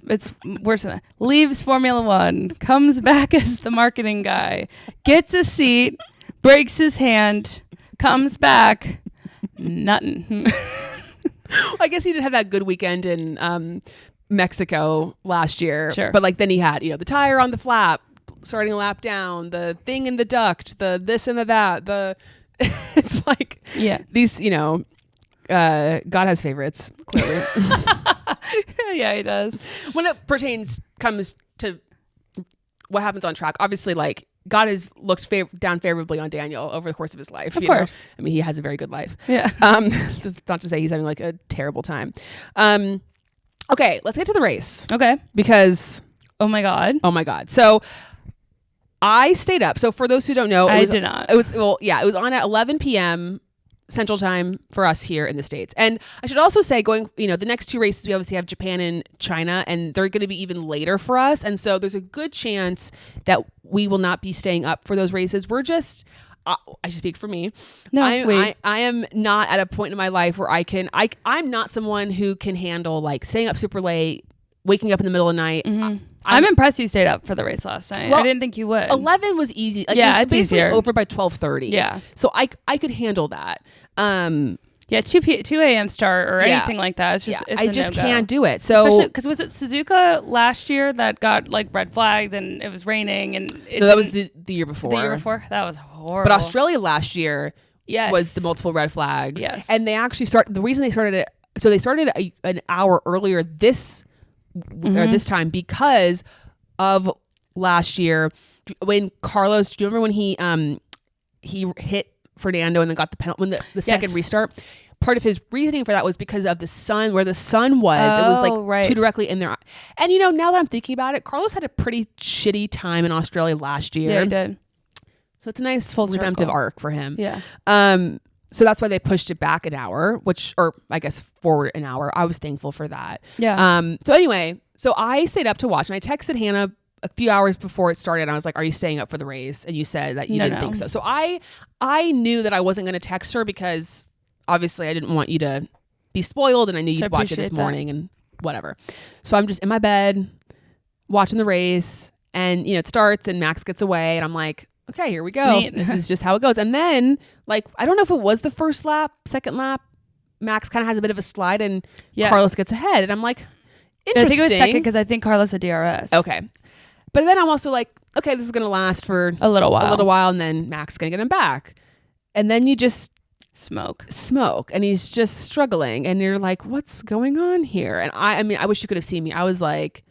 worse than that. Leaves Formula One, comes back as the marketing guy, gets a seat, breaks his hand, comes back, nothing. I guess he did have that good weekend in Mexico last year. Sure. But then he had, the tire on the flap, starting a lap down, the thing in the duct, the this and the that, it's like these, God has favorites, clearly. Yeah, he does. When it comes to what happens on track, obviously, like, God has looked down favorably on Daniel over the course of his life. Of course. I mean, he has a very good life. Yeah. Not to say he's having like a terrible time. Okay, let's get to the race. Okay. Because Oh my God. So I stayed up. So for those who don't know, I did not. It was on at 11 p.m. Central Time for us here in the States. And I should also say the next 2 races, we obviously have Japan and China, and they're going to be even later for us. And so there's a good chance that we will not be staying up for those races. We're just, I should speak for me. No, I am not at a point in my life where I'm not someone who can handle like staying up super late, waking up in the middle of the night. I'm impressed you stayed up for the race last night. Well, I didn't think you would. 11 was easy. Like, yeah, it was it's basically easier. over by 12:30. Yeah. So I could handle that. 2 a.m. start or anything like that. It's just I just can't do it. So because was it Suzuka last year that got like red flagged and it was raining and that was the year before. The year before that was horrible. But Australia last year was the multiple red flags. Yes. And they actually the reason they started it. So they started an hour earlier this time because of last year when Carlos. Do you remember when he hit Fernando and then got the penalty when the second restart? part of his reasoning for that was because of the sun, where the sun was. It was like too directly in there. And now that I'm thinking about it, Carlos had a pretty shitty time in Australia last year. Yeah, he did. So it's a nice full redemptive arc for him. Yeah. So that's why they pushed it back an hour, or I guess forward an hour. I was thankful for that. Yeah. So anyway, so I stayed up to watch, and I texted Hannah a few hours before it started. And I was like, "Are you staying up for the race?" And you said that you didn't think so. So I knew that I wasn't going to text her because obviously I didn't want you to be spoiled, and I knew you'd watch it this morning and whatever. So I'm just in my bed watching the race, and it starts, and Max gets away, and I'm like, okay, here we go. This is just how it goes. And then, like, I don't know if it was the first lap, second lap, Max kind of has a bit of a slide, and Carlos gets ahead. And I'm like, interesting. I think it was second because I think Carlos had DRS. Okay. But then I'm also like, okay, this is going to last for a little while. And then Max is going to get him back. And then you just smoke. And he's just struggling. And you're like, what's going on here? And I mean, I wish you could have seen me. I was like,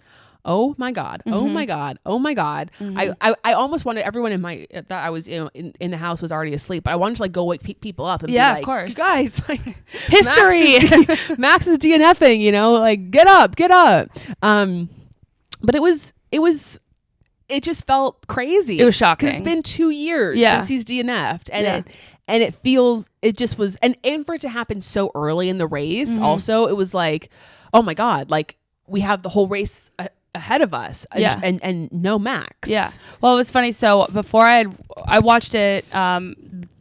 oh my God. Oh my God. Oh my God. I almost wanted everyone that I was in the house was already asleep, but I wanted to like go wake people up and be like, of course. You guys, like history. Max is DNFing, like get up. But it just felt crazy. It was shocking. 'Cause it's been 2 years since he's DNF'd, and it feels, it just was, and for it to happen so early in the race, also, it was like, oh my God, like we have the whole race ahead of us, and no Max. Yeah. Well, it was funny. So before I watched it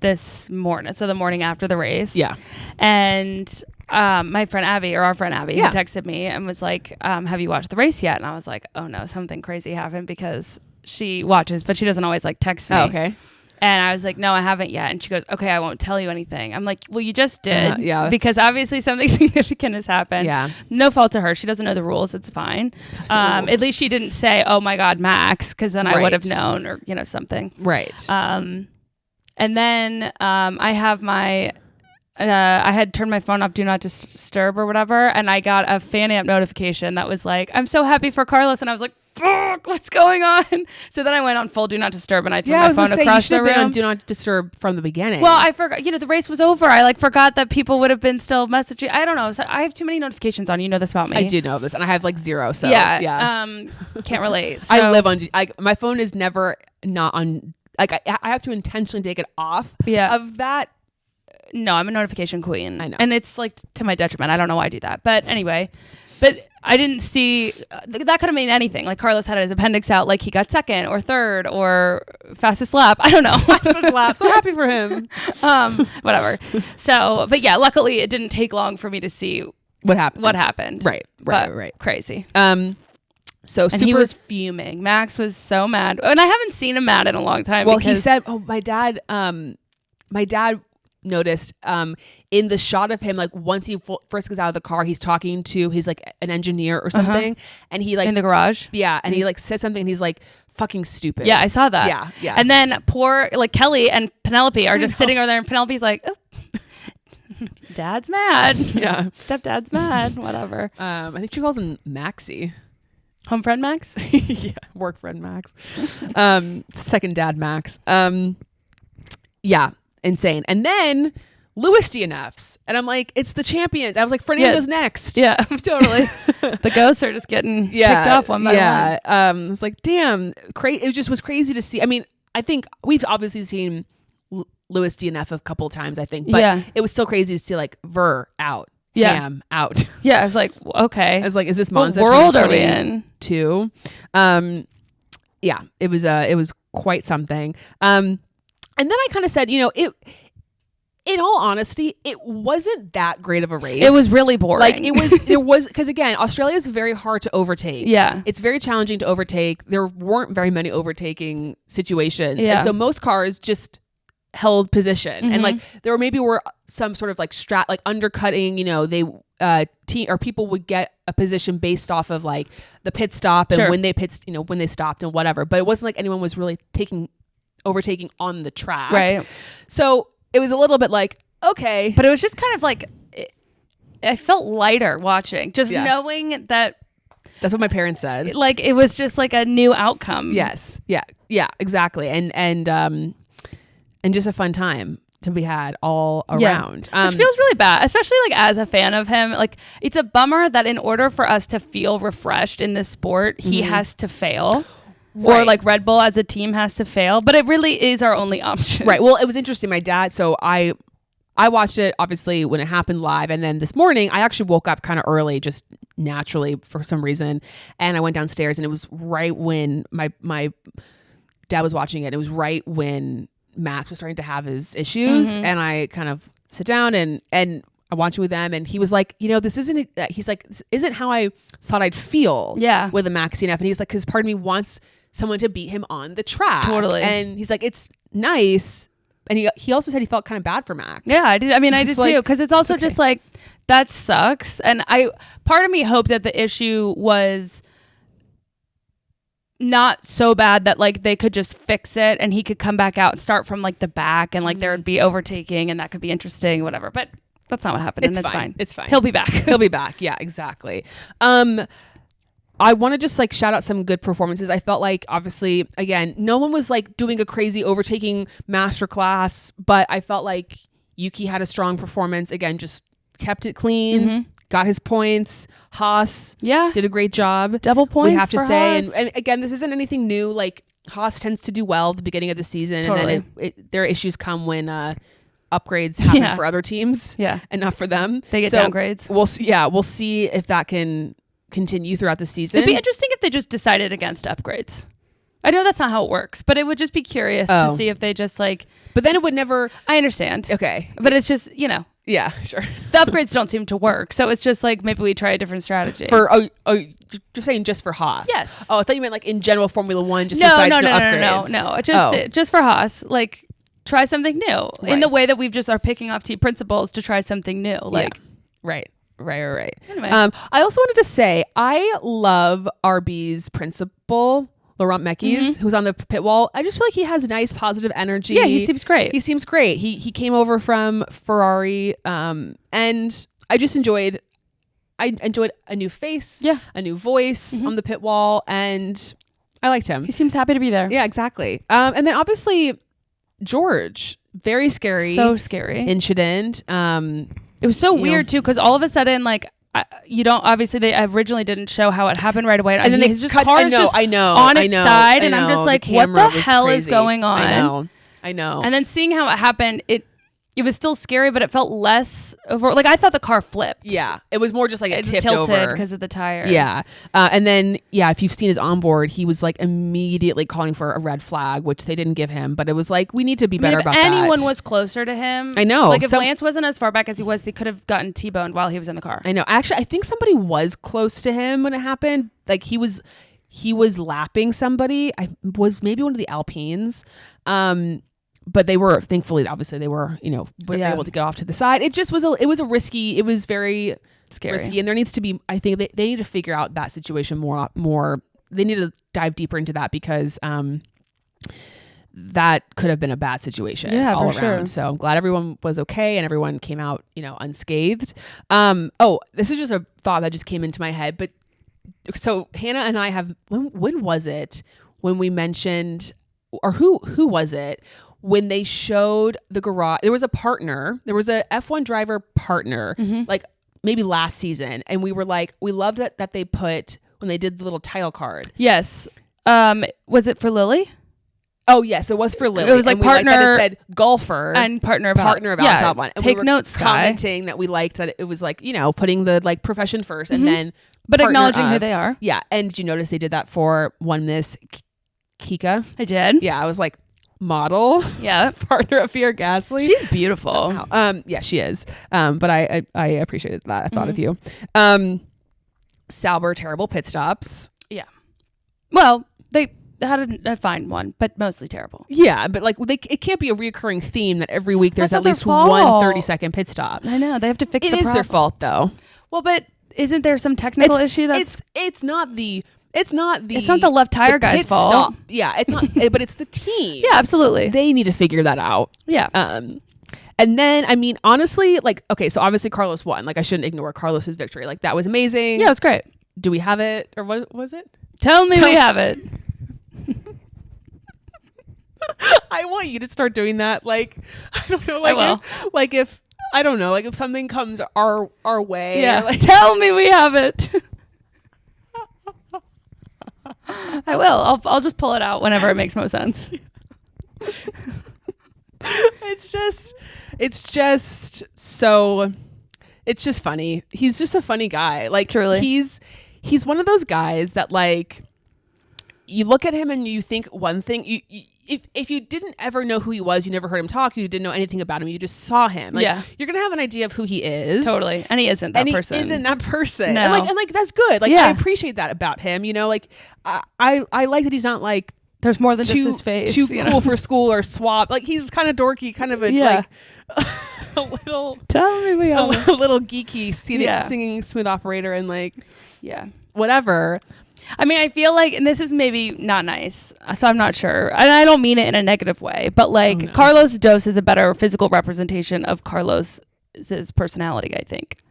this morning, so the morning after the race. Yeah. And our friend Abby had texted me and was like, have you watched the race yet? And I was like, oh no, something crazy happened, because she watches, but she doesn't always like text me. Oh, okay. And I was like, no, I haven't yet. And she goes, okay, I won't tell you anything. I'm like, well, you just did. Because obviously something significant has happened. Yeah. No fault to her. She doesn't know the rules. It's fine. At least she didn't say, oh my God, Max, because then I would have known, or, something. Right. And then I have I had turned my phone off, do not disturb or whatever. And I got a fan amp notification that was like, I'm so happy for Carlos. And I was like, fuck, what's going on? So then I went on full do not disturb, and I threw my phone across the room. Been on do not disturb from the beginning. Well, I forgot, the race was over. I forgot that people would have been still messaging. I don't know. So I have too many notifications on. You know this about me. I do know this, and I have zero. So can't relate. So, I live on, my phone is never not on, I have to intentionally take it off of that. No, I'm a notification queen. I know. And it's to my detriment. I don't know why I do that. But anyway, I didn't see, that could have made anything. Like Carlos had his appendix out, like he got second or third or fastest lap. I don't know. Fastest lap. So happy for him. Whatever. So, but yeah, luckily it didn't take long for me to see what happened. Right. Crazy. So he was fuming. Max was so mad. And I haven't seen him mad in a long time. Well, he said, my dad noticed in the shot of him, like once he first goes out of the car, he's talking to his like an engineer or something, and he like in the garage, and he like says something, and he's like fucking stupid. Yeah, I saw that. Yeah. And then poor like Kelly and Penelope are just sitting over there, and Penelope's like, oh, Dad's mad. Yeah, stepdad's mad. Whatever. I think she calls him Maxie. Home friend Max. Yeah, work friend Max. Second dad Max. Yeah. Insane. And then Lewis DNFs, and I'm like, it's the champions. I was like, Fernando's next. Yeah, totally. The ghosts are just getting picked off one by one. It's like, damn, it just was crazy to see. I mean, I think we've obviously seen Lewis DNF a couple times, I think, but it was still crazy to see like Ver out. Cam out. Yeah, I was like, okay. I was like, is this Monza? What world are we in? Yeah, it was quite something. And then I kind of said, in all honesty, it wasn't that great of a race. It was really boring. Like it was, because again, Australia is very hard to overtake. Yeah. It's very challenging to overtake. There weren't very many overtaking situations. Yeah. And so most cars just held position. And like there were some sort of like like undercutting, they people would get a position based off of like the pit stop and when they when they stopped and whatever. But it wasn't like anyone was really overtaking on the track. Right. So it was a little bit like, okay. But it was just kind of like, I felt lighter watching, just knowing that. That's what my parents said. Like, it was just like a new outcome. Yes. Yeah. Yeah, exactly. And just a fun time. to be had all around. Which feels really bad, especially like as a fan of him. Like it's a bummer that in order for us to feel refreshed in this sport, he has to fail. Right. Or like Red Bull as a team has to fail, but it really is our only option. Right. Well, it was interesting. My dad, so I watched it obviously when it happened live, and then this morning I actually woke up kind of early, just naturally for some reason, and I went downstairs, and it was right when my dad was watching it. It was right when Max was starting to have his issues, and I kind of sit down and I watched it with them, and he was like, this isn't. He's like, this isn't how I thought I'd feel. Yeah. With a Max DNF, and he's like, because part of me wants someone to beat him on the track. Totally. And he's like, it's nice. And he also said he felt kind of bad for Max. Yeah, I did. I mean, I did too. Because it's also just like, that sucks. And part of me hoped that the issue was not so bad that like they could just fix it and he could come back out and start from like the back and like there would be overtaking and that could be interesting, whatever. But that's not what happened. It's fine. It's fine. He'll be back. He'll be back. Yeah, exactly. I want to just like shout out some good performances. I felt like obviously, again, no one was like doing a crazy overtaking masterclass, but I felt like Yuki had a strong performance. Again, just kept it clean, got his points. Haas did a great job. Double points, we have to say. Haas. And again, this isn't anything new. Like Haas tends to do well at the beginning of the season. Totally. And then their issues come when upgrades happen for other teams and not for them. They get downgrades. We'll see. Yeah, we'll see if that can continue throughout the season. It'd be interesting if they just decided against upgrades. I know that's not how it works, but it would just be curious to see if they just like. But then it would never. I understand. Okay, but it's just Yeah, sure. The upgrades don't seem to work, so it's just like maybe we try a different strategy. For you're saying just for Haas? Yes. Oh, I thought you meant like in general Formula One. Just no, upgrades. No. Just for Haas, like try something new in the way that we've just are picking off team principles to try something new. Like Right. Anyway. I also wanted to say I love RB's principal, Laurent Mekies, who's on the pit wall. I just feel like he has nice, positive energy. Yeah, he seems great. He came over from Ferrari, and I just enjoyed a new face, a new voice on the pit wall, and I liked him. He seems happy to be there. Yeah, exactly. And then obviously George, very scary. So scary. Incident. It was so weird too, because all of a sudden, like, you don't obviously they originally didn't show how it happened right away, and then they just cut. I know on its side, and I'm just like, what the hell is going on? I know. And then seeing how it happened, it was still scary, but it felt less over. Like I thought the car flipped. Yeah, it was more just like it tipped tilted over because of the tire. Yeah, and then if you've seen his onboard, he was like immediately calling for a red flag, which they didn't give him. But it was like we need to be better about that. If anyone was closer to him, I know. Like if Lance wasn't as far back as he was, they could have gotten T-boned while he was in the car. I know. Actually, I think somebody was close to him when it happened. Like he was lapping somebody. I was maybe one of the Alpines. But they were, thankfully, obviously they were, able to get off to the side. It just was it was very scary. Risky. And there needs to be, I think they need to figure out that situation more. They need to dive deeper into that because that could have been a bad situation all around. Sure. So I'm glad everyone was okay and everyone came out, unscathed. This is just a thought that just came into my head. But so Hannah and I have, when was it when we mentioned, or who was it? When they showed the garage, there was a F1 driver partner, like maybe last season. And we were like, we loved it that they put when they did the little title card. Yes. Was it for Lily? Oh, yes, it was for Lily. It was like and partner. It said golfer. And partner of top one. And take we were notes, commenting that we liked that it was like, putting the like profession first and then. But acknowledging who they are. Yeah. And did you notice they did that for one Miss Kika? I did. Yeah. I was like, model partner of Pierre Gasly. She's beautiful. Yeah, she is. But I appreciated that. I thought of you. Sauber, terrible pit stops. Yeah. Well, they had a fine one, but mostly terrible. Yeah, but like it can't be a reoccurring theme that every week there's at least one 30-second pit stop. I know. They have to fix it. It is their fault though. Well, but isn't there some technical issue that's it's not the left tire guy's fault. Stop. Yeah, it's not but it's the team. Yeah, absolutely. They need to figure that out. Yeah. And then I mean honestly, like okay, so obviously Carlos won. Like I shouldn't ignore Carlos's victory. Like that was amazing. Yeah, it was great. Do we have it or what was it? Tell me we have it. I want you to start doing that. Like, I don't know. Like, I will. if I don't know, like if something comes our way. Yeah. Like, Tell me we have it. I will. I'll just pull it out whenever it makes most sense. it's just funny. He's just a funny guy. Like, Truly. he's one of those guys that, like, you look at him and you think one thing. If you didn't ever know who he was, you never heard him talk, you didn't know anything about him, you just saw him. Like, yeah. You're gonna have an idea of who he is. Totally. And he isn't that person. He isn't that person. No. And like that's good. Like, Yeah. I appreciate that about him. You know, like I like that he's not like there's more than just his face. Too cool for school or swap. Like, he's kind of dorky, kind of a like a little Tell me we have a little geeky singing Smooth Operator and like whatever. I mean, I feel like, and this is maybe not nice, so I'm not sure, and I don't mean it in a negative way, but like Carlos Dos is a better physical representation of Carlos's personality, I think.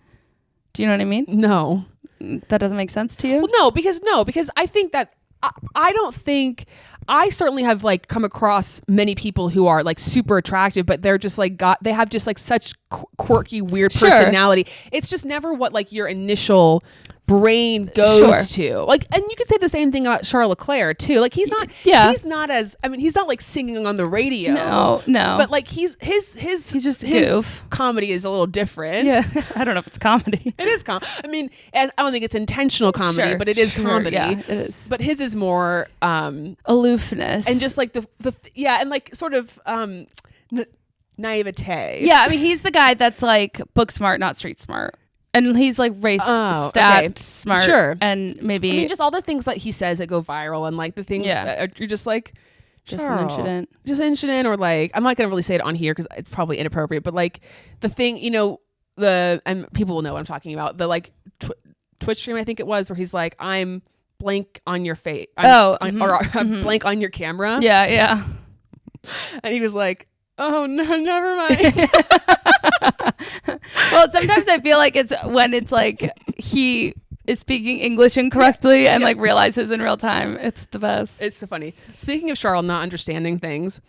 Do you know what I mean? No, that doesn't make sense to you. Well, because I think that I don't think I certainly have like come across many people who are like super attractive, but they're just like they have just like such quirky, weird personality. It's just never what like your initial brain goes to. Like, and you could say the same thing about Charles Leclerc too. Like, he's not he's not like singing on the radio. No. But like he's just his goof. Comedy is a little different. Yeah. I don't know if it's comedy. It is I mean, and I don't think it's intentional comedy, but it is comedy. Yeah, it is. But his is more aloofness and just like the and like sort of naivete. Yeah, I mean, he's the guy that's like book smart, not street smart. And he's like race stat smart. Sure. And maybe... I mean, just all the things that he says that go viral and like the things you're just like... Just an incident. Just an incident, or like... I'm not going to really say it on here because it's probably inappropriate, but like the thing, you know, and people will know what I'm talking about. The like Twitch stream, I think it was, where he's like, I'm blank on your face. Or I'm blank on your camera. Yeah. And he was like, oh, no, never mind. Well, sometimes I feel like it's when it's like he is speaking English incorrectly and like realizes in real time. It's the best. It's so funny. Speaking of Charles not understanding things,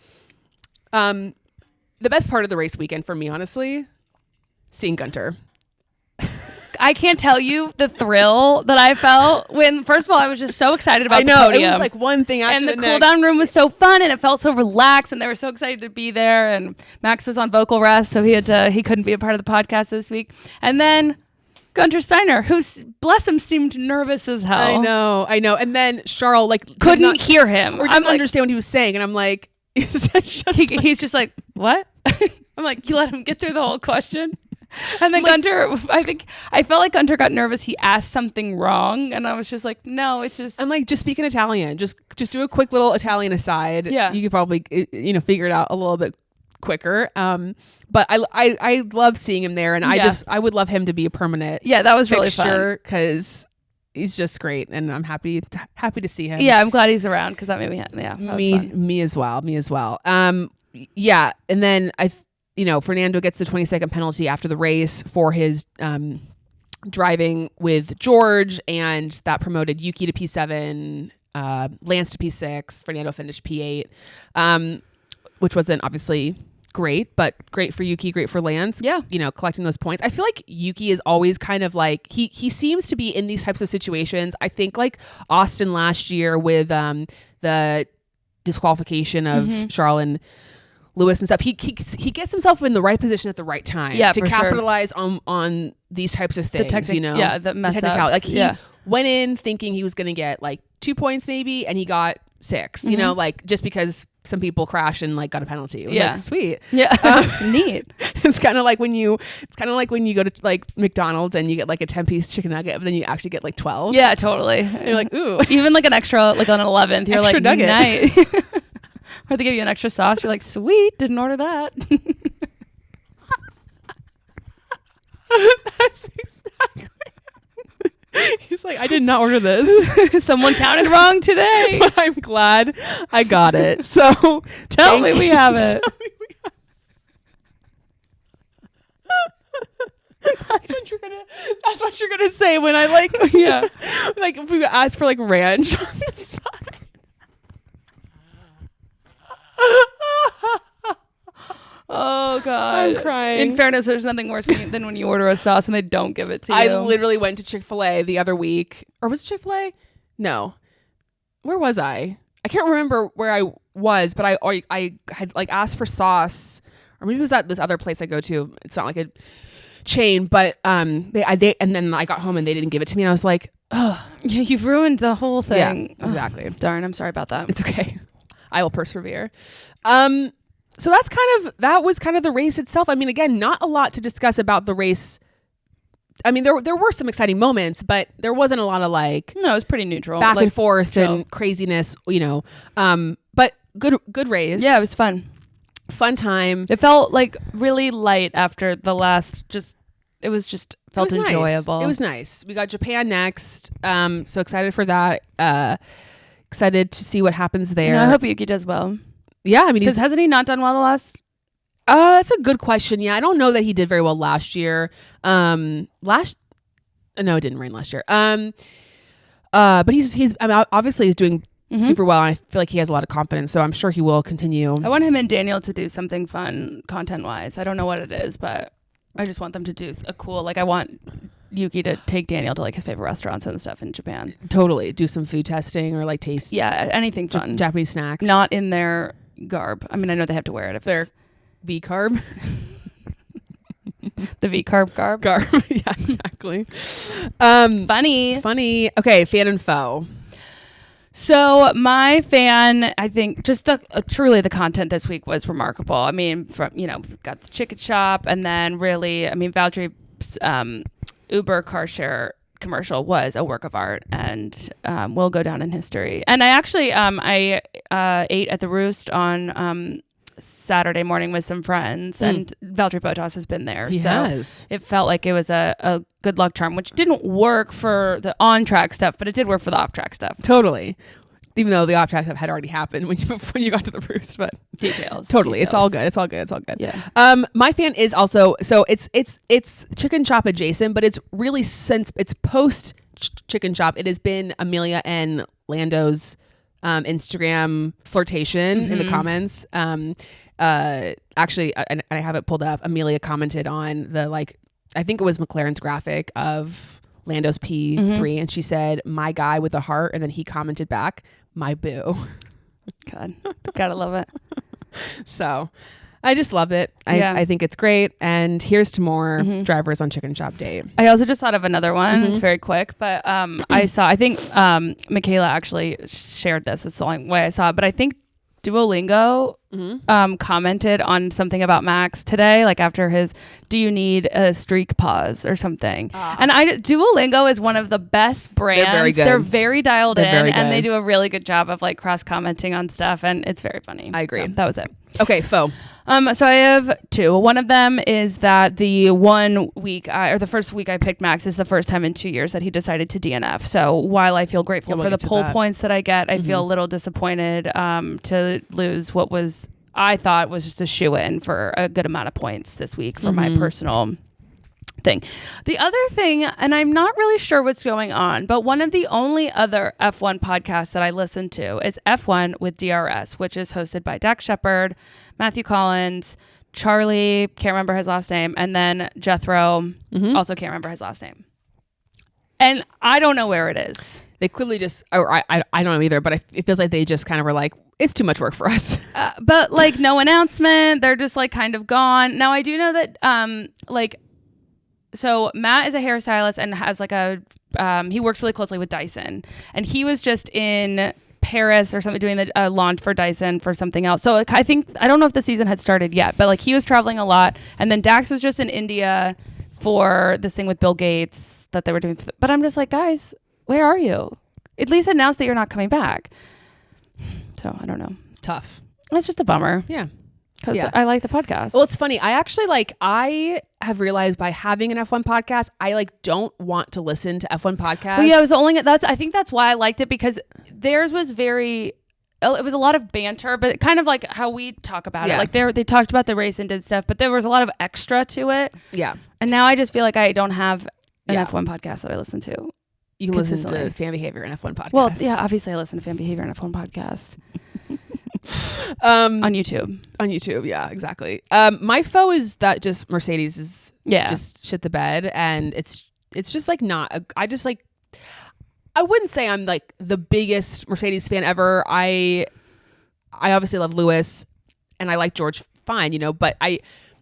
the best part of the race weekend for me, honestly, seeing Gunter. I can't tell you the thrill that I felt when, first of all, I was just so excited about the podium. It was like one thing after the next. And the cool down room was so fun and it felt so relaxed and they were so excited to be there. And Max was on vocal rest, so he couldn't be a part of the podcast this week. And then Gunter Steiner, who, bless him, seemed nervous as hell. I know. And then Charles like couldn't hear him or didn't understand what he was saying. And I'm like, he's just like, what? I'm like, you let him get through the whole question? And then Gunter, I felt like Gunter got nervous. He asked something wrong, and I was just like, "No, it's just." I'm like, just speak in Italian. Just do a quick little Italian aside. Yeah, you could probably figure it out a little bit quicker. But I love seeing him there, and I would love him to be a permanent. Yeah, that was really fun because he's just great, and I'm happy to see him. Yeah, I'm glad he's around because that made me me as well. Yeah, and then Fernando gets the 20-second penalty after the race for his driving with George, and that promoted Yuki to P7, Lance to P6. Fernando finished P8, which wasn't obviously great, but great for Yuki, great for Lance. Yeah. Collecting those points. I feel like Yuki is always kind of like, he seems to be in these types of situations. I think like Austin last year with the disqualification of Charles and Lewis and stuff, he gets himself in the right position at the right time to capitalize on these types of things. The mess ups. Like he went in thinking he was going to get like 2 points maybe, and he got 6. Like just because some people crashed and like got a penalty. It was like, sweet. Yeah, neat. It's kind of like when you go to like McDonald's and you get like a 10-piece chicken nugget, but then you actually get like 12. Yeah, totally. And you're like, ooh, even like an extra, like on an 11th, you're extra like, nugget. nice. Or they give you an extra sauce. You're like, sweet, didn't order that. That's exactly. He's like, I did not order this. Someone counted wrong today. But I'm glad I got it. So tell me we have it. That's what you're gonna say when I like like if we ask for like ranch on the side. Oh God, I'm crying. In fairness, there's nothing worse than when you order a sauce and they don't give it to you. I literally went to Chick-fil-A the other week, or was it Chick-fil-A? No, where was I? I can't remember where I was, but I had like asked for sauce, or maybe it was at this other place I go to. It's not like a chain, but they and then I got home and they didn't give it to me, and I was like, oh, yeah, you've ruined the whole thing. Yeah, exactly. Oh, darn, I'm sorry about that. It's okay. I will persevere. So that was kind of the race itself. I mean, again, not a lot to discuss about the race. I mean, there were some exciting moments, but there wasn't a lot of like No, it was pretty neutral. back like, and forth chill. and craziness, you know. But good race. Yeah, it was fun. Fun time. It felt like really light after the last. It was felt enjoyable. Nice. It was nice. We got Japan next. So excited for that. Excited to see what happens there. I hope Yuki does well. Yeah, I mean, Hasn't he not done well the last? That's a good question. Yeah, I don't know that he did very well last year. No, it didn't rain last year. But he's I mean, obviously he's doing super well, and I feel like he has a lot of confidence. So I'm sure he will continue. I want him and Daniel to do something fun content wise. I don't know what it is, but I just want them to do a cool. Like I want Yuki to take Daniel to like his favorite restaurants and stuff in Japan. Totally, do some food testing or like taste. Yeah, anything fun. Japanese snacks, not in their garb. I mean, I know they have to wear it if they're it's V carb. The V carb garb. Yeah, exactly. Funny. Okay, fan and foe. So my fan, I think, just truly the content this week was remarkable. I mean, we've got the chicken shop, and then really, I mean, Valtteri's Uber car share commercial was a work of art and will go down in history. And I actually I ate at the Roost on Saturday morning with some friends, and Valtteri Bottas has been there. So it felt like it was a good luck charm, which didn't work for the on-track stuff, but it did work for the off-track stuff. Totally. Even though the off-track stuff had already happened when you got to the Roost, but details. Totally. Details. It's all good. Yeah. My fan is also, so it's chicken shop adjacent, but it's really since it's post chicken shop, it has been Amelia and Lando's Instagram flirtation in the comments. Actually, and I have it pulled up. Amelia commented on the I think it was McLaren's graphic of Lando's P3, and she said, "My guy with a heart," and then he commented back, "My boo." God, gotta love it. So I just love it. I think it's great. And here's to more drivers on Chicken Shop Date. I also just thought of another one. It's very quick, but I think Michaela actually shared this. It's the only way I saw it. But I think Duolingo commented on something about Max today, like after his, do you need a streak pause or something? And Duolingo is one of the best brands. They're very good. They're very dialed They're in, very and they good. do a really good job of cross commenting on stuff, and it's very funny. I agree. So that was it. Okay, foe. So I have two. One of them is that the 1 week, or the first week I picked Max is the first time in 2 years that he decided to DNF. So while I feel grateful for the pole points that I get, I feel a little disappointed to lose what I thought was just a shoo-in for a good amount of points this week for my personal thing. The other thing, and I'm not really sure what's going on, but one of the only other F1 podcasts that I listen to is F1 with DRS, which is hosted by Dak Shepard, Matthew Collins, Charlie, can't remember his last name, and then Jethro, also can't remember his last name. And I don't know where it is. They clearly just, or I don't know either, but it feels like they just kind of were like, it's too much work for us. But no announcement. They're just kind of gone. Now I do know that so Matt is a hairstylist and has he works really closely with Dyson, and he was just in Paris or something doing the launch for Dyson for something else. So I don't know if the season had started yet, but he was traveling a lot, and then Dax was just in India for this thing with Bill Gates that they were doing. But I'm just guys, where are you? At least announce that you're not coming back. So I don't know. Tough. It's just a bummer. Yeah. Because I like the podcast. Well, it's funny. I actually I have realized by having an F1 podcast, I don't want to listen to F1 podcasts. Well, yeah, it was I think that's why I liked it, because theirs was it was a lot of banter, but kind of like how we talk about it. They talked about the race and did stuff, but there was a lot of extra to it. Yeah. And now I just feel like I don't have an F1 podcast that I listen to. You listen to Fan Behavior and F1 podcast. Well, yeah, obviously I listen to Fan Behavior and F1 podcast. On YouTube. On YouTube, yeah, exactly. My foe is that just Mercedes is just shit the bed, and it's just like not. I wouldn't say I'm like the biggest Mercedes fan ever. I obviously love Lewis, and I like George fine, but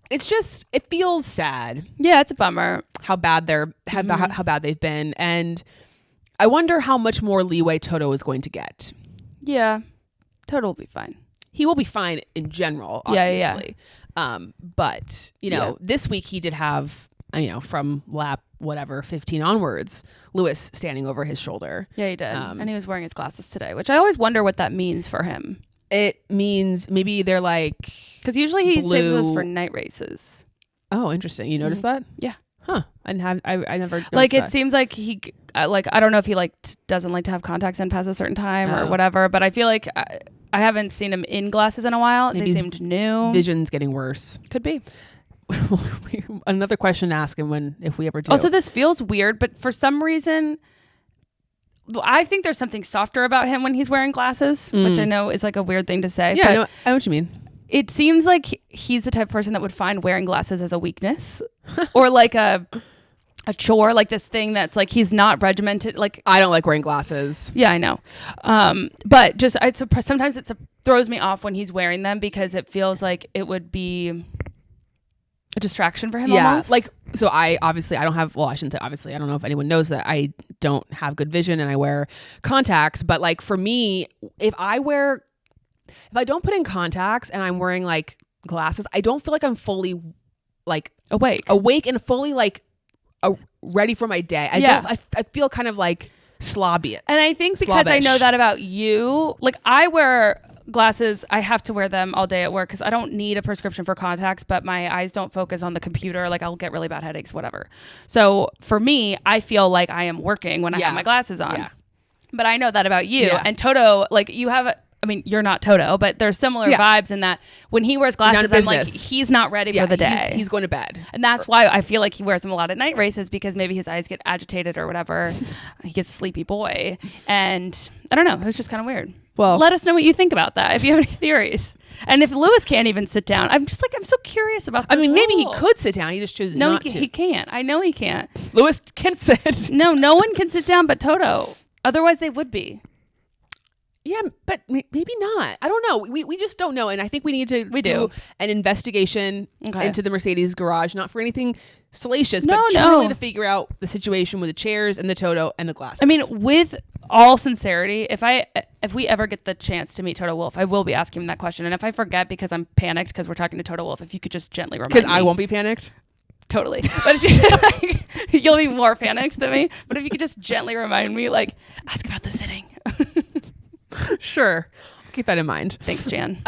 it feels sad. Yeah, it's a bummer how bad how bad they've been, and I wonder how much more leeway Toto is going to get. Yeah, Toto will be fine. He will be fine in general, obviously. Yeah. But this week he did have, from lap 15 onwards, Lewis standing over his shoulder. Yeah, he did, and he was wearing his glasses today, which I always wonder what that means for him. It means maybe they're like, because usually he saves those for night races. Oh, interesting. You noticed that? Yeah. Huh. I never noticed like it that. Seems like he I don't know if he doesn't like to have contacts in past a certain time or whatever, but I feel like I haven't seen him in glasses in a while. Maybe they seemed new. Vision's getting worse. Could be. Another question to ask him if we ever do. Also, this feels weird, but for some reason I think there's something softer about him when he's wearing glasses, which I know is like a weird thing to say. Yeah, I know what you mean. It seems like he's the type of person that would find wearing glasses as a weakness or like a chore, like this thing that's like he's not regimented. Like I don't like wearing glasses. Yeah, I know. But just sometimes it throws me off when he's wearing them because it feels like it would be a distraction for him. Yeah, almost. like so I don't have, well, I shouldn't say obviously, I don't know if anyone knows that I don't have good vision and I wear contacts, but like for me, if I don't put in contacts and I'm wearing like glasses, I don't feel like I'm fully like awake and fully like ready for my day. I feel kind of like slobby. And I think because I know that about you, like I wear glasses, I have to wear them all day at work because I don't need a prescription for contacts, but my eyes don't focus on the computer. Like I'll get really bad headaches, whatever. So for me, I feel like I am working when I have my glasses on. Yeah. But I know that about you. Yeah. And Toto, like you have you're not Toto, but there's similar vibes in that when he wears glasses, I'm like, he's not ready for the day. He's going to bed. And that's why I feel like he wears them a lot at night races because maybe his eyes get agitated or whatever. He gets sleepy boy. And I don't know. It was just kind of weird. Well, let us know what you think about that if you have any theories. And if Lewis can't even sit down, I'm so curious about this. Maybe he could sit down. He just chooses not to. No, he can't. I know he can't. Lewis can sit. No one can sit down but Toto. Otherwise, they would be. Yeah, but maybe not. I don't know. We just don't know. And I think we need to do an investigation into the Mercedes garage, not for anything salacious, but truly to figure out the situation with the chairs and the Toto and the glasses. With all sincerity, if we ever get the chance to meet Toto Wolff, I will be asking him that question. And if I forget because I'm panicked because we're talking to Toto Wolff, if you could just gently remind me. Because I won't be panicked? Totally. But you'll be more panicked than me. But if you could just gently remind me, like, ask about the sitting. Sure. I'll keep that in mind. Thanks, Jan.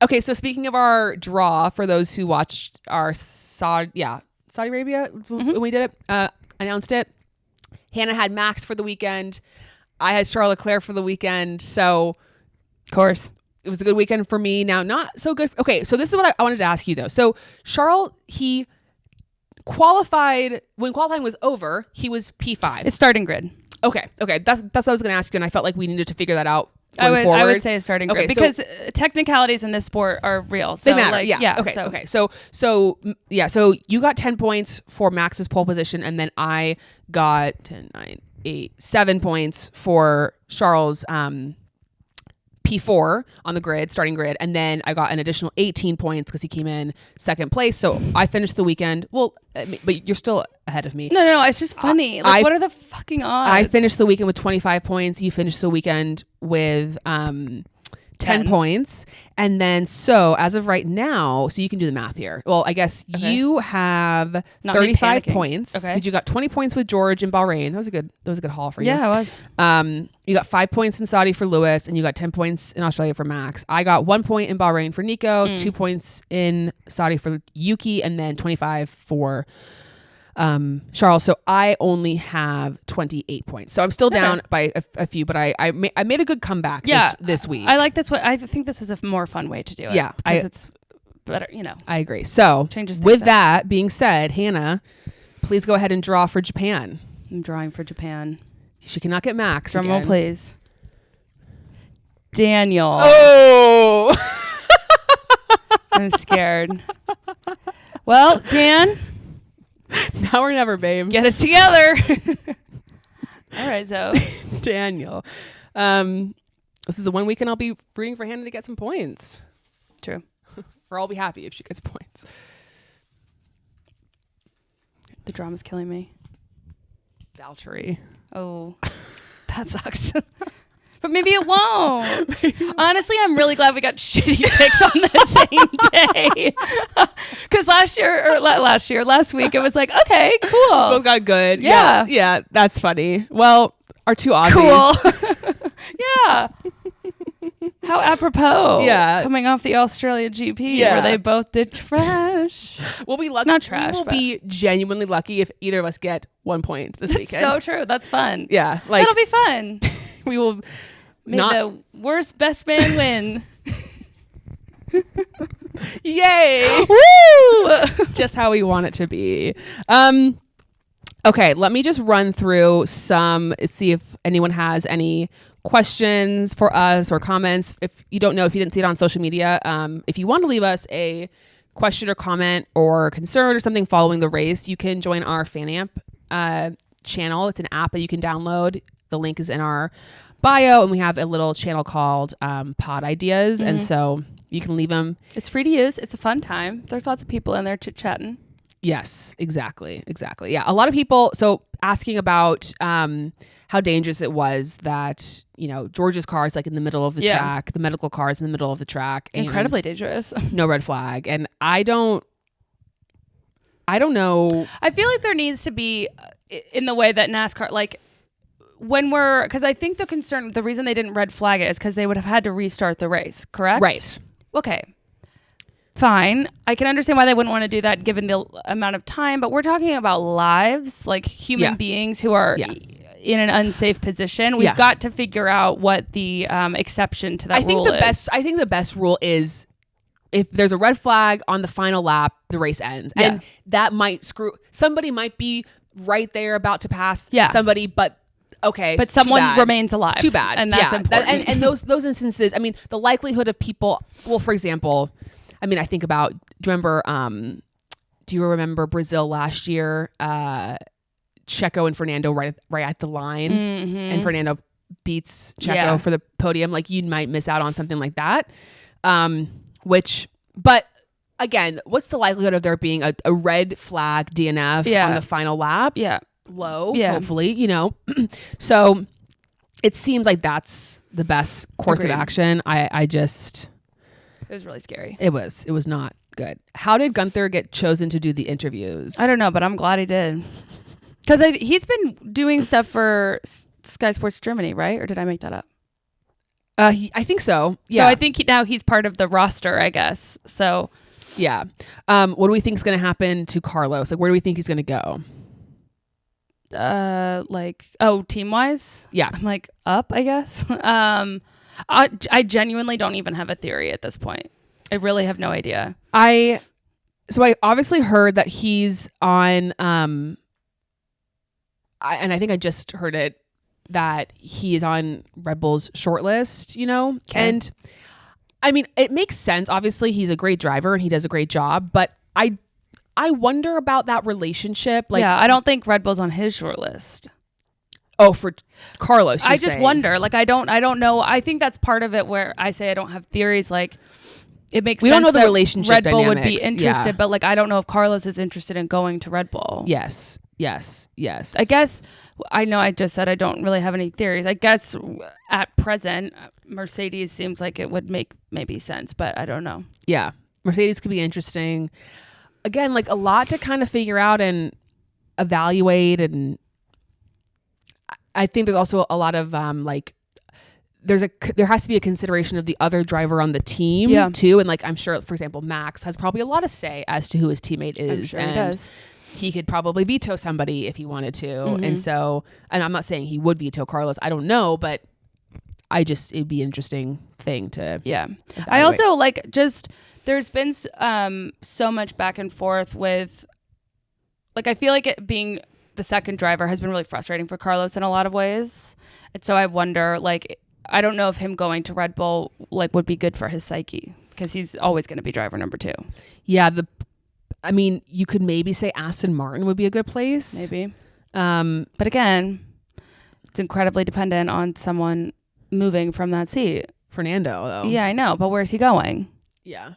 Okay, so speaking of our draw, for those who watched our Saudi Arabia, when we did it, announced it. Hannah had Max for the weekend. I had Charles Leclerc for the weekend. So, of course, it was a good weekend for me. Now, not so good. Okay, so this is what I wanted to ask you, though. So, Charles, he qualified, when qualifying was over, he was P5. It's starting grid. Okay. That's what I was going to ask you, and I felt like we needed to figure that out going forward. I would say it's starting grid because technicalities in this sport are real. So they matter. Like, Okay. So you got 10 points for Max's pole position, and then I got 10, 9, 8, 7 points for Charles' P4 on the grid, starting grid, and then I got an additional 18 points because he came in second place. So I finished the weekend. Well, but you're still ahead of me. No, it's just funny. What are the fucking odds? I finished the weekend with 25 points. You finished the weekend with 10 points. And then, so as of right now, so you can do the math here. Well, I guess you have 35 points. Okay. Because you got 20 points with George in Bahrain. That was a good haul for you. Yeah, it was. You got 5 points in Saudi for Lewis, and you got 10 points in Australia for Max. I got 1 point in Bahrain for Nico, 2 points in Saudi for Yuki, and then 25 for Charles. So I only have 28 points. So I'm still down by a few, but I made a good comeback this week. I like this way. I think this is a more fun way to do it. Yeah. Because it's better, I agree. So with that being said, Hannah, please go ahead and draw for Japan. I'm drawing for Japan. She cannot get Max. Drum roll, please. Daniel. Oh. I'm scared. Well, Dan. Now or never, babe. Get it together. All right, Zoe. Daniel. This is the one weekend I'll be rooting for Hannah to get some points. True. Or I'll be happy if she gets points. The drama's killing me. Valtteri. Oh, that sucks. But maybe it won't. Honestly, I'm really glad we got shitty picks on the same day. Because last week, it was like, okay, cool. Both got good. Yeah. Yeah, that's funny. Well, our two Aussies. Cool. Yeah. How apropos. Yeah. Coming off the Australia GP Yeah. where they both did trash. We'll be lucky. Not trash, We will but- be genuinely lucky if either of us get 1 point this That's weekend. so true. That's fun. Yeah. Like, That'll be fun. we will May not. the worst best man win. Yay. Woo! Just how we want it to be. Okay, let me just run through see if anyone has any questions for us or comments. If you don't know, if you didn't see it on social media, if you want to leave us a question or comment or concern or something following the race, you can join our Fan Amp channel. It's an app that you can download. The link is in our bio, and we have a little channel called Pod Ideas, and so you can leave them. It's free to use. It's a fun time. There's lots of people in there chit-chatting. Yes, exactly. Yeah, a lot of people asking about how dangerous it was that George's car is like in the middle of the track, the medical car is in the middle of the track, Incredibly dangerous. no red flag, and I don't know. I feel like there needs to be in the way that NASCAR, like because I think the reason they didn't red flag it is because they would have had to restart the race, correct? Right. Okay. Fine. I can understand why they wouldn't want to do that given the amount of time, but we're talking about lives, like human beings who are in an unsafe position. We've got to figure out what the exception to that rule is. I think the best rule is if there's a red flag on the final lap, the race ends. Yeah. And that might somebody might be right there about to pass somebody, but okay. But someone remains alive. Too bad. And that's important. And those instances, I mean, the likelihood of people, well, for example, I mean, I think about, do you remember Brazil last year? Checo and Fernando right at the line, and Fernando beats Checo for the podium. Like, you might miss out on something like that. But again, what's the likelihood of there being a red flag DNF on the final lap? Yeah. Low, hopefully, So it seems like that's the best course of action. It was really scary. It was not good. How did Gunther get chosen to do the interviews? I don't know, but I'm glad he did. Because he's been doing stuff for Sky Sports Germany, right? Or did I make that up? I think so. Yeah. So I think now he's part of the roster, I guess. So yeah. What do we think is going to happen to Carlos? Like, where do we think he's going to go? Team wise? Yeah. I'm like, up, I guess. I genuinely don't even have a theory at this point. I really have no idea. I obviously heard that he's on and I think I just heard it, that he is on Red Bull's shortlist, Okay. And I mean, it makes sense. Obviously, he's a great driver and he does a great job, but I wonder about that relationship. Like, I don't think Red Bull's on his shortlist. Oh, for Carlos, I just wonder. Like, I don't know. I think that's part of it where I say I don't have theories. Like, it makes sense. We don't know the that relationship Red Bull would be dynamics. interested, but like, I don't know if Carlos is interested in going to Red Bull. Yes. I guess I know I just said I don't really have any theories. I guess at present, Mercedes seems like it would make maybe sense, but I don't know. Yeah. Mercedes could be interesting. Again, like, a lot to kind of figure out and evaluate. And I think there's also a lot of there has to be a consideration of the other driver on the team too. And like, I'm sure, for example, Max has probably a lot to say as to who his teammate is. I'm sure and he does. He could probably veto somebody if he wanted to. And so, and I'm not saying he would veto Carlos. I don't know, but it'd be an interesting thing to evaluate. I also there's been so much back and forth with, like, I feel like it being the second driver has been really frustrating for Carlos in a lot of ways. And so I wonder, like, I don't know if him going to Red Bull like would be good for his psyche, because he's always going to be driver number 2. Yeah. I mean, you could maybe say Aston Martin would be a good place. Maybe. But again, it's incredibly dependent on someone moving from that seat. Fernando, though. Yeah, I know. But where's he going? Yeah.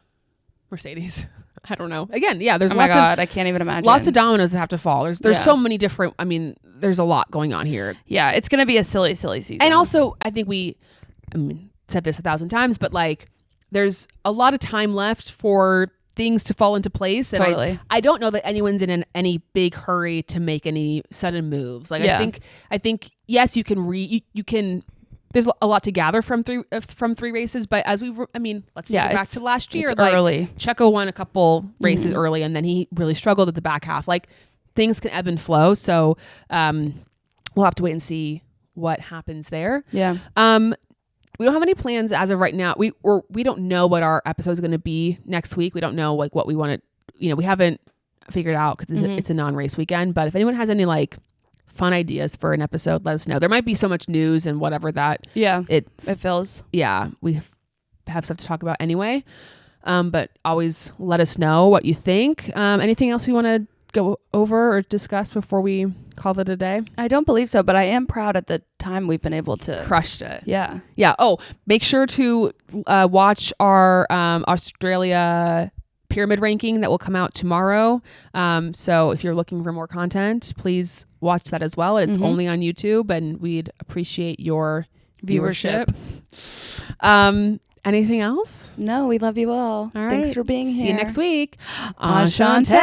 Mercedes. I don't know. Again, yeah, there's oh my God, I can't even imagine. Lots of dominoes that have to fall. There's so many different, I mean, there's a lot going on here. Yeah, it's going to be a silly season. And also, I think said this 1,000 times, but like, there's a lot of time left for things to fall into place. And totally. I don't know that anyone's in any big hurry to make any sudden moves. Like, I think, yes, you can, there's a lot to gather from three races, but as let's take it back to last year. It's early. Checo won a couple races early, and then he really struggled at the back half. Like, things can ebb and flow, so we'll have to wait and see what happens there. Yeah. We don't have any plans as of right now. We don't know what our episode is going to be next week. We don't know like what we want to. We haven't figured out because it's a non-race weekend. But if anyone has any like fun ideas for an episode, let us know. There might be so much news and whatever that it feels. Yeah, we have stuff to talk about anyway. But always let us know what you think. Anything else we want to go over or discuss before we call it a day? I don't believe so, but I am proud at the time we've been able to. Crushed it. Yeah. Oh, make sure to watch our Australia pyramid ranking that will come out tomorrow. So if you're looking for more content, please watch that as well. It's only on YouTube, and we'd appreciate your viewership. Anything else? No, we love you all. All right. Thanks for being here. See you next week. Enchante.